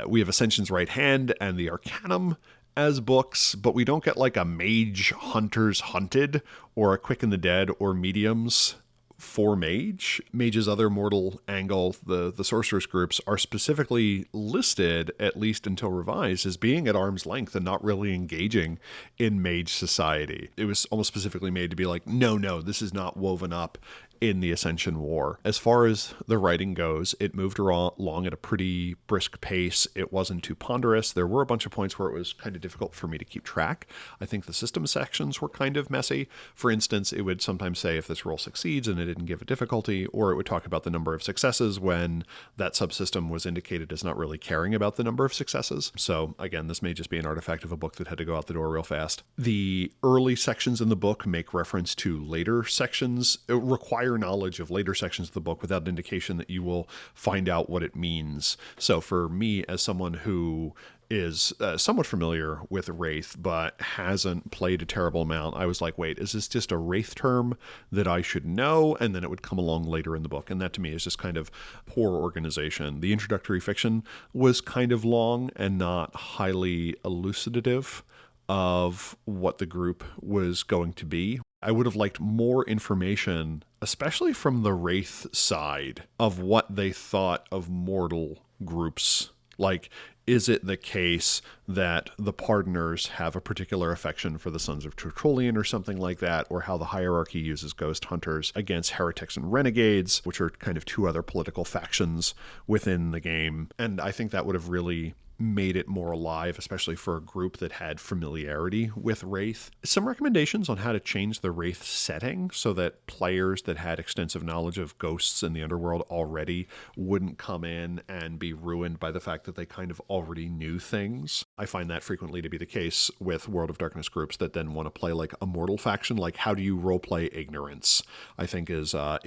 We have Ascension's Right Hand and the Arcanum as books, but we don't get like a Mage Hunters Hunted or a Quick and the Dead or Mediums for Mage. Mage's other mortal angle, the sorceress groups, are specifically listed, at least until revised, as being at arm's length and not really engaging in Mage society. It was almost specifically made to be like, no, this is not woven up in the Ascension War. As far as the writing goes, it moved along at a pretty brisk pace. It wasn't too ponderous. There were a bunch of points where it was kind of difficult for me to keep track. I think the system sections were kind of messy. For instance, it would sometimes say if this roll succeeds and it didn't give a difficulty, or it would talk about the number of successes when that subsystem was indicated as not really caring about the number of successes. So again, this may just be an artifact of a book that had to go out the door real fast. The early sections in the book make reference to later sections, require knowledge of later sections of the book without an indication that you will find out what it means. So for me, as someone who is somewhat familiar with Wraith, but hasn't played a terrible amount, I was like, wait, is this just a Wraith term that I should know? And then it would come along later in the book. And that to me is just kind of poor organization. The introductory fiction was kind of long and not highly elucidative of what the group was going to be. I would have liked more information, especially from the Wraith side, of what they thought of mortal groups. Like, is it the case that the Pardoners have a particular affection for the Sons of Tertullian or something like that, or how the hierarchy uses ghost hunters against heretics and renegades, which are kind of 2 other political factions within the game. And I think that would have really made it more alive, especially for a group that had familiarity with Wraith. Some recommendations on how to change the Wraith setting so that players that had extensive knowledge of ghosts in the underworld already wouldn't come in and be ruined by the fact that they kind of already knew things. I find that frequently to be the case with World of Darkness groups that then want to play like a mortal faction. Like, how do you roleplay ignorance? I think is a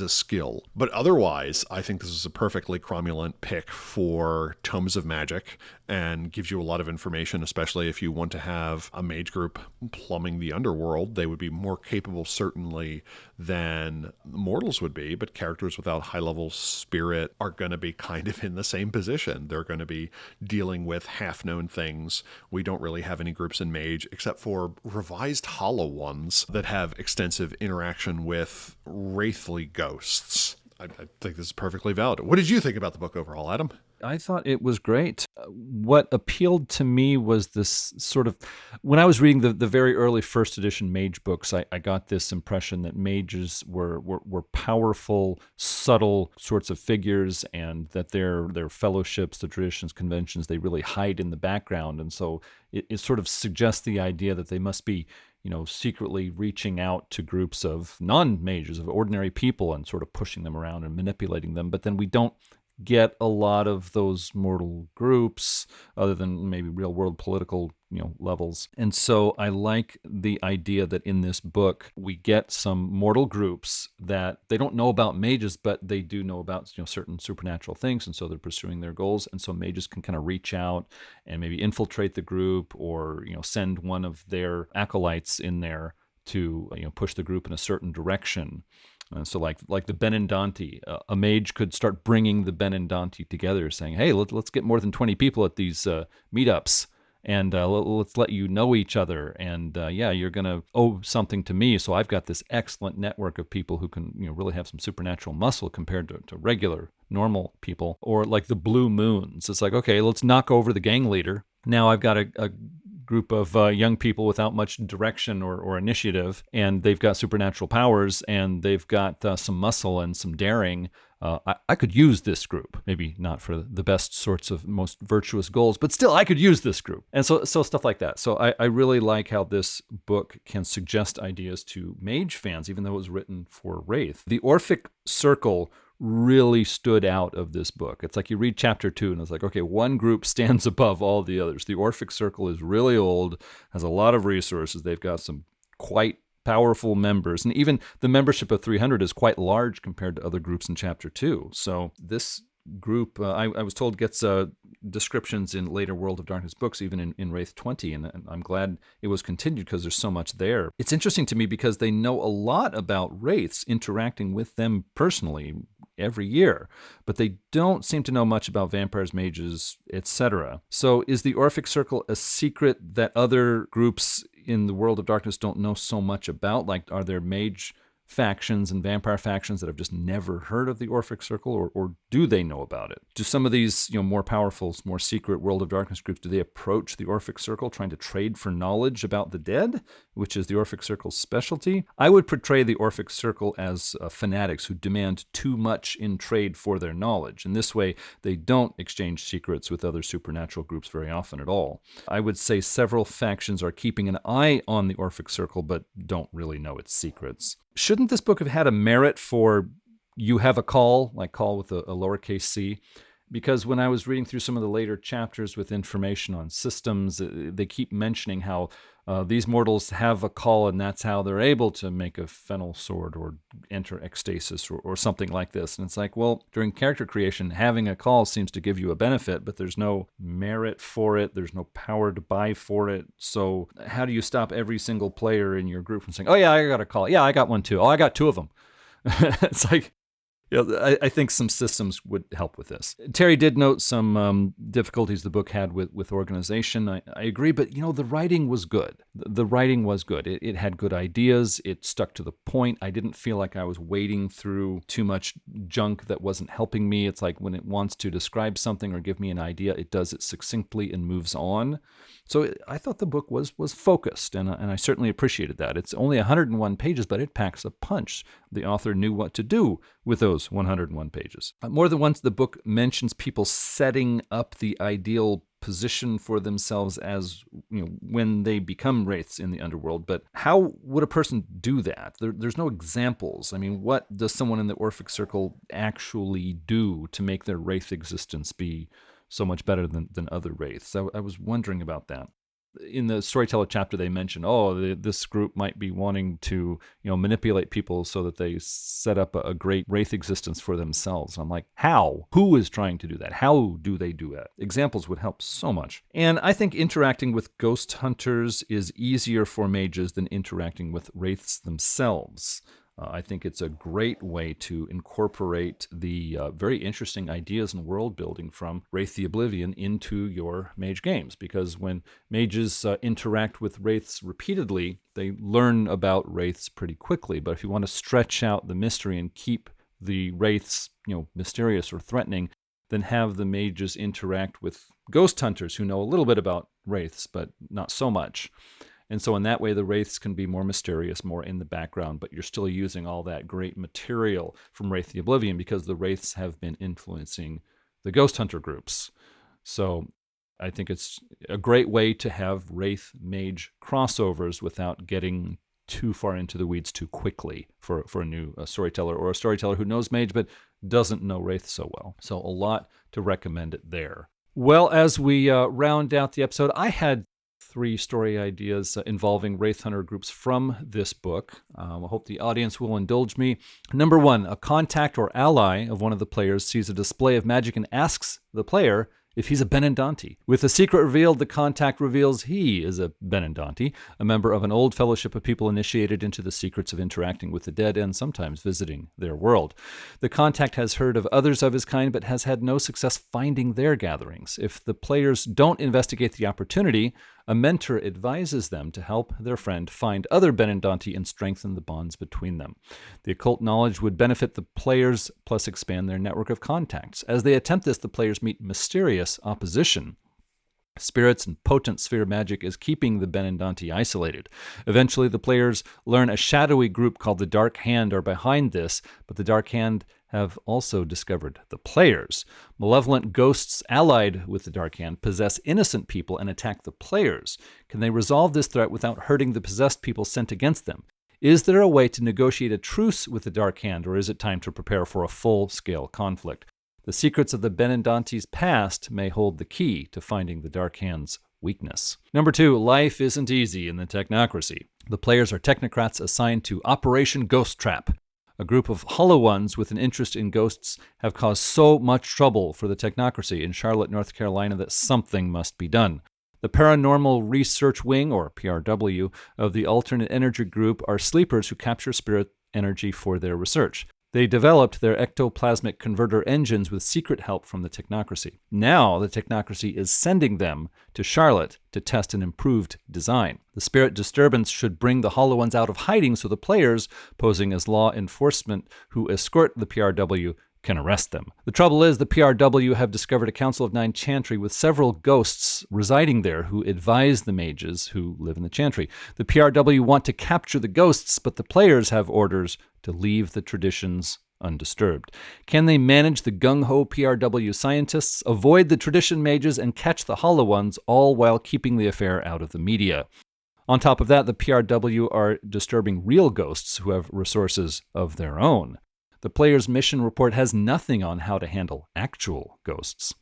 skill. But otherwise, I think this is a perfectly cromulent pick for Tomes of Magic, and gives you a lot of information, especially if you want to have a mage group plumbing the underworld. They would be more capable, certainly, than mortals would be, but characters without high-level spirit are going to be kind of in the same position. They're going to be dealing with half-known things. We don't really have any groups in Mage, except for revised hollow ones that have extensive interaction with wraithly ghosts. I think this is perfectly valid. What did you think about the book overall, Adam? I thought it was great. What appealed to me was this sort of, when I was reading the very early first edition Mage books, I got this impression that mages were powerful, subtle sorts of figures, and that their fellowships, the traditions, conventions, they really hide in the background. And so it sort of suggests the idea that they must be, secretly reaching out to groups of non-mages, of ordinary people, and sort of pushing them around and manipulating them. But then we don't get a lot of those mortal groups other than maybe real world political levels. And so I like the idea that in this book we get some mortal groups that they don't know about mages, but they do know about certain supernatural things, and so they're pursuing their goals. And so mages can kind of reach out and maybe infiltrate the group, or send one of their acolytes in there to push the group in a certain direction. So like the Benandanti, a mage could start bringing the Benandanti together, saying, hey, let's get more than 20 people at these meetups, and let's let you know each other. And you're going to owe something to me. So I've got this excellent network of people who can really have some supernatural muscle compared to regular, normal people. Or like the Blue Moons. It's like, okay, let's knock over the gang leader. Now I've got a group of young people without much direction or initiative, and they've got supernatural powers, and they've got some muscle and some daring. I could use this group, maybe not for the best sorts of most virtuous goals, but still I could use this group. And so stuff like that. So I really like how this book can suggest ideas to mage fans, even though it was written for Wraith. The Orphic Circle really stood out of this book. It's like you read chapter 2 and it's like, okay, one group stands above all the others. The Orphic Circle is really old, has a lot of resources. They've got some quite powerful members. And even the membership of 300 is quite large compared to other groups in chapter 2. So this group, I was told, gets descriptions in later World of Darkness books, even in Wraith 20, and I'm glad it was continued because there's so much there. It's interesting to me because they know a lot about Wraiths, interacting with them personally every year, but they don't seem to know much about vampires, mages, etc. So is the Orphic Circle a secret that other groups in the World of Darkness don't know so much about? Like, are there mage factions and vampire factions that have just never heard of the Orphic Circle, or do they know about it? Do some of these, more powerful, more secret World of Darkness groups, do they approach the Orphic Circle trying to trade for knowledge about the dead, which is the Orphic Circle's specialty? I would portray the Orphic Circle as fanatics who demand too much in trade for their knowledge. In this way, they don't exchange secrets with other supernatural groups very often at all. I would say several factions are keeping an eye on the Orphic Circle, but don't really know its secrets. Shouldn't this book have had a merit for you have a call, like call with a lowercase c? Because when I was reading through some of the later chapters with information on systems, they keep mentioning how these mortals have a call, and that's how they're able to make a fennel sword or enter ecstasis or something like this. And it's like, well, during character creation, having a call seems to give you a benefit, but there's no merit for it. There's no power to buy for it. So how do you stop every single player in your group from saying, oh yeah, I got a call. Yeah, I got one too. Oh, I got two of them. It's like, I think some systems would help with this. Terry did note some difficulties the book had with organization. I agree, but the writing was good. The writing was good. It had good ideas. It stuck to the point. I didn't feel like I was wading through too much junk that wasn't helping me. It's like when it wants to describe something or give me an idea, it does it succinctly and moves on. So I thought the book was focused, and I certainly appreciated that. It's only 101 pages, but it packs a punch. The author knew what to do with those 101 pages. More than once, the book mentions people setting up the ideal position for themselves as when they become wraiths in the underworld. But how would a person do that? There's no examples. I mean, what does someone in the Orphic Circle actually do to make their wraith existence be so much better than other wraiths? I was wondering about that. In the storyteller chapter, they mentioned, this group might be wanting to, manipulate people so that they set up a great wraith existence for themselves. I'm like, how? Who is trying to do that? How do they do that? Examples would help so much. And I think interacting with ghost hunters is easier for mages than interacting with wraiths themselves. I think it's a great way to incorporate the very interesting ideas and world building from Wraith the Oblivion into your mage games, because when mages interact with wraiths repeatedly, they learn about wraiths pretty quickly. But if you want to stretch out the mystery and keep the wraiths, mysterious or threatening, then have the mages interact with ghost hunters who know a little bit about wraiths, but not so much. And so in that way, the wraiths can be more mysterious, more in the background, but you're still using all that great material from Wraith the Oblivion because the wraiths have been influencing the ghost hunter groups. So I think it's a great way to have wraith mage crossovers without getting too far into the weeds too quickly for a new storyteller or a storyteller who knows mage but doesn't know wraith so well. So a lot to recommend it there. Well, as we round out the episode, I had 3 story ideas involving wraith hunter groups from this book. I hope the audience will indulge me. Number 1, a contact or ally of one of the players sees a display of magic and asks the player if he's a Benandanti. With the secret revealed, the contact reveals he is a Benandanti, a member of an old fellowship of people initiated into the secrets of interacting with the dead and sometimes visiting their world. The contact has heard of others of his kind, but has had no success finding their gatherings. If the players don't investigate the opportunity, a mentor advises them to help their friend find other Benandanti and strengthen the bonds between them. The occult knowledge would benefit the players, plus expand their network of contacts. As they attempt this, the players meet mysterious opposition. Spirits and potent sphere magic is keeping the Benandanti isolated. Eventually, the players learn a shadowy group called the Dark Hand are behind this, but the Dark Hand have also discovered the players. Malevolent ghosts allied with the Dark Hand possess innocent people and attack the players. Can they resolve this threat without hurting the possessed people sent against them? Is there a way to negotiate a truce with the Dark Hand, or is it time to prepare for a full-scale conflict? The secrets of the Benandante's past may hold the key to finding the Dark Hand's weakness. Number 2, life isn't easy in the technocracy. The players are technocrats assigned to Operation Ghost Trap. A group of hollow ones with an interest in ghosts have caused so much trouble for the technocracy in Charlotte, North Carolina, that something must be done. The Paranormal Research Wing, or PRW, of the Alternate Energy Group are sleepers who capture spirit energy for their research. They developed their ectoplasmic converter engines with secret help from the technocracy. Now, the technocracy is sending them to Charlotte to test an improved design. The spirit disturbance should bring the Hollow Ones out of hiding so the players, posing as law enforcement who escort the PRW, can arrest them. The trouble is, the PRW have discovered a Council of Nine chantry with several ghosts residing there who advise the mages who live in the chantry. The PRW want to capture the ghosts, but the players have orders to leave the traditions undisturbed. Can they manage the gung-ho PRW scientists, avoid the tradition mages, and catch the Hollow Ones, all while keeping the affair out of the media? On top of that, the PRW are disturbing real ghosts who have resources of their own. The player's mission report has nothing on how to handle actual ghosts.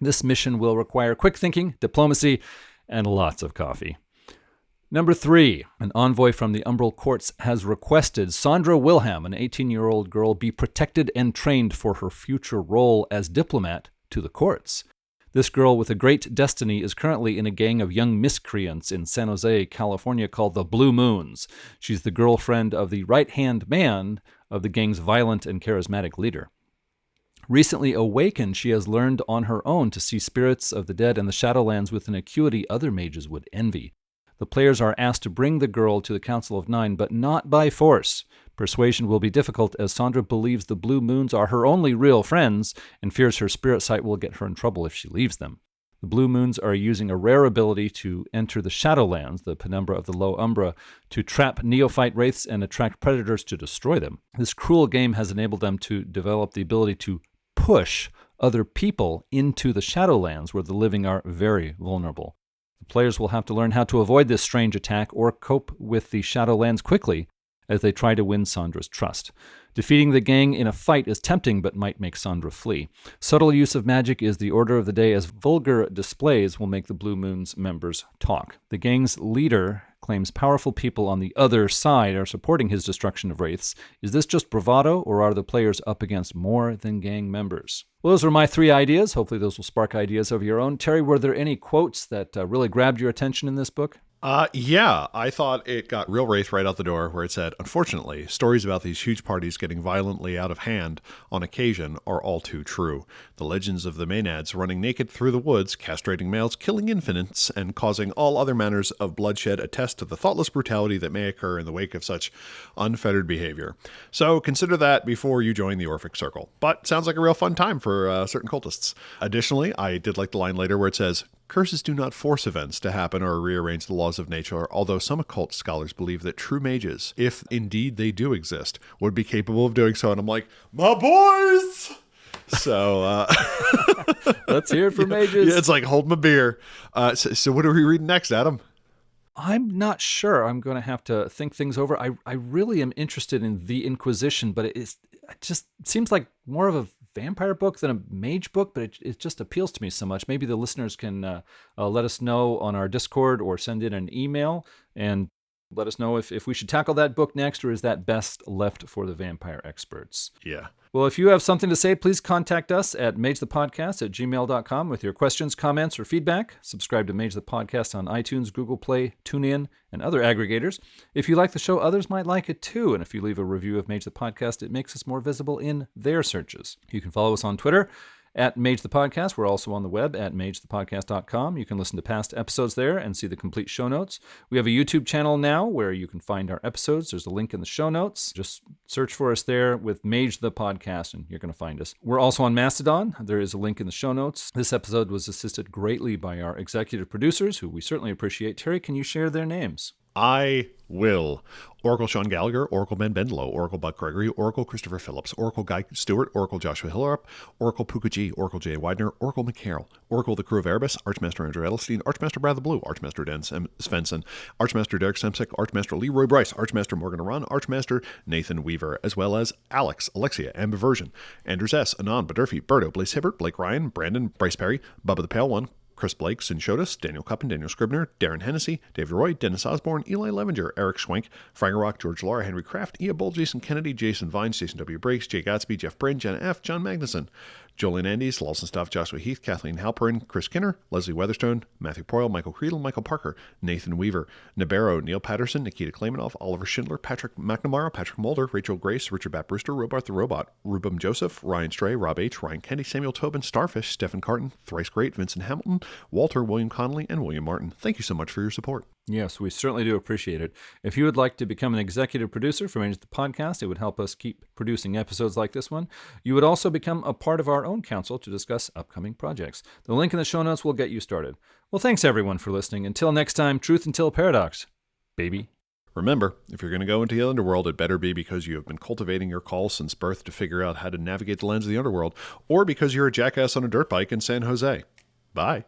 This mission will require quick thinking, diplomacy, and lots of coffee. Number 3, an envoy from the Umbral Courts has requested Sandra Wilhelm, an 18-year-old girl, be protected and trained for her future role as diplomat to the courts. This girl with a great destiny is currently in a gang of young miscreants in San Jose, California called the Blue Moons. She's the girlfriend of the right-hand man of the gang's violent and charismatic leader. Recently awakened, she has learned on her own to see spirits of the dead and the Shadowlands with an acuity other mages would envy. The players are asked to bring the girl to the Council of Nine, but not by force. Persuasion will be difficult as Sandra believes the Blue Moons are her only real friends and fears her spirit sight will get her in trouble if she leaves them. The Blue Moons are using a rare ability to enter the Shadowlands, the penumbra of the Low Umbra, to trap neophyte wraiths and attract predators to destroy them. This cruel game has enabled them to develop the ability to push other people into the Shadowlands where the living are very vulnerable. The players will have to learn how to avoid this strange attack or cope with the Shadowlands quickly as they try to win Sandra's trust. Defeating the gang in a fight is tempting but might make Sandra flee. Subtle use of magic is the order of the day as vulgar displays will make the Blue Moon's members talk. The gang's leader claims powerful people on the other side are supporting his destruction of wraiths. Is this just bravado, or are the players up against more than gang members? Well, those were my 3 ideas. Hopefully those will spark ideas of your own. Terry, were there any quotes that really grabbed your attention in this book? Yeah, I thought it got real wraith right out the door where it said, unfortunately, stories about these huge parties getting violently out of hand on occasion are all too true. The legends of the Maenads running naked through the woods, castrating males, killing infants, and causing all other manners of bloodshed attest to the thoughtless brutality that may occur in the wake of such unfettered behavior. So consider that before you join the Orphic Circle. But sounds like a real fun time for certain cultists. Additionally, I did like the line later where it says, curses do not force events to happen or rearrange the laws of nature, although some occult scholars believe that true mages, if indeed they do exist, would be capable of doing so. And I'm like, my boys! So, let's hear it for mages. Yeah, it's like, hold my beer. So what are we reading next, Adam? I'm not sure. I'm going to have to think things over. I really am interested in The Inquisition, but it just seems like more of a vampire book than a mage book, but it just appeals to me so much. Maybe the listeners can let us know on our Discord or send in an email and let us know if we should tackle that book next, or is that best left for the vampire experts? Yeah. Well, if you have something to say, please contact us at magethepodcast@gmail.com with your questions, comments, or feedback. Subscribe to Mage the Podcast on iTunes, Google Play, TuneIn, and other aggregators. If you like the show, others might like it too. And if you leave a review of Mage the Podcast, it makes us more visible in their searches. You can follow us on Twitter at Mage the Podcast. We're also on the web at magethepodcast.com. You can listen to past episodes there and see the complete show notes. We have a YouTube channel now where you can find our episodes. There's a link in the show notes. Just search for us there with Mage the Podcast and you're going to find us. We're also on Mastodon. There is a link in the show notes. This episode was assisted greatly by our executive producers, who we certainly appreciate. Terry, can you share their names? I will. Oracle Sean Gallagher, Oracle Ben Bendelow, Oracle Buck Gregory, Oracle Christopher Phillips, Oracle Guy Stewart, Oracle Joshua Hillerup, Oracle Puka G, Oracle Jay Widener, Oracle McCarroll, Oracle The Crew of Erebus, Archmaster Andrew Edelstein, Archmaster Brad the Blue, Archmaster Dan Svensson, Archmaster Derek Semsek, Archmaster Leroy Bryce, Archmaster Morgan Aran, Archmaster Nathan Weaver, as well as Alex, Alexia, Ambiversion, Andrews S., Anon, Badurfi, Berto, Blaze Hibbert, Blake Ryan, Brandon, Bryce Perry, Bubba the Pale One, Chris Blake, Sinshotis, Daniel Cuppen, Daniel Scribner, Darren Hennessy, David Roy, Dennis Osborne, Eli Levenger, Eric Schwenk, Franger Rock, George Laura, Henry Kraft, Ia Bull, Jason Kennedy, Jason Vines, Jason W. Breaks, Jay Gatsby, Jeff Bryn, Jenna F., John Magnuson, Julian Andes, Lawson Stuff, Joshua Heath, Kathleen Halperin, Chris Kinner, Leslie Weatherstone, Matthew Poyle, Michael Creedle, Michael Parker, Nathan Weaver, Nabero, Neil Patterson, Nikita Klamanoff, Oliver Schindler, Patrick McNamara, Patrick Mulder, Rachel Grace, Richard Bat Brewster, Robart the Robot, Rubem Joseph, Ryan Stray, Rob H., Ryan Kennedy, Samuel Tobin, Starfish, Stephen Carton, Thrice Great, Vincent Hamilton, Walter, William Connolly, and William Martin. Thank you so much for your support. Yes, we certainly do appreciate it. If you would like to become an executive producer for Mage the Podcast, it would help us keep producing episodes like this one. You would also become a part of our own council to discuss upcoming projects. The link in the show notes will get you started. Well, thanks everyone for listening. Until next time, truth until paradox, baby. Remember, if you're going to go into the underworld, it better be because you have been cultivating your call since birth to figure out how to navigate the lands of the underworld, or because you're a jackass on a dirt bike in San Jose. Bye.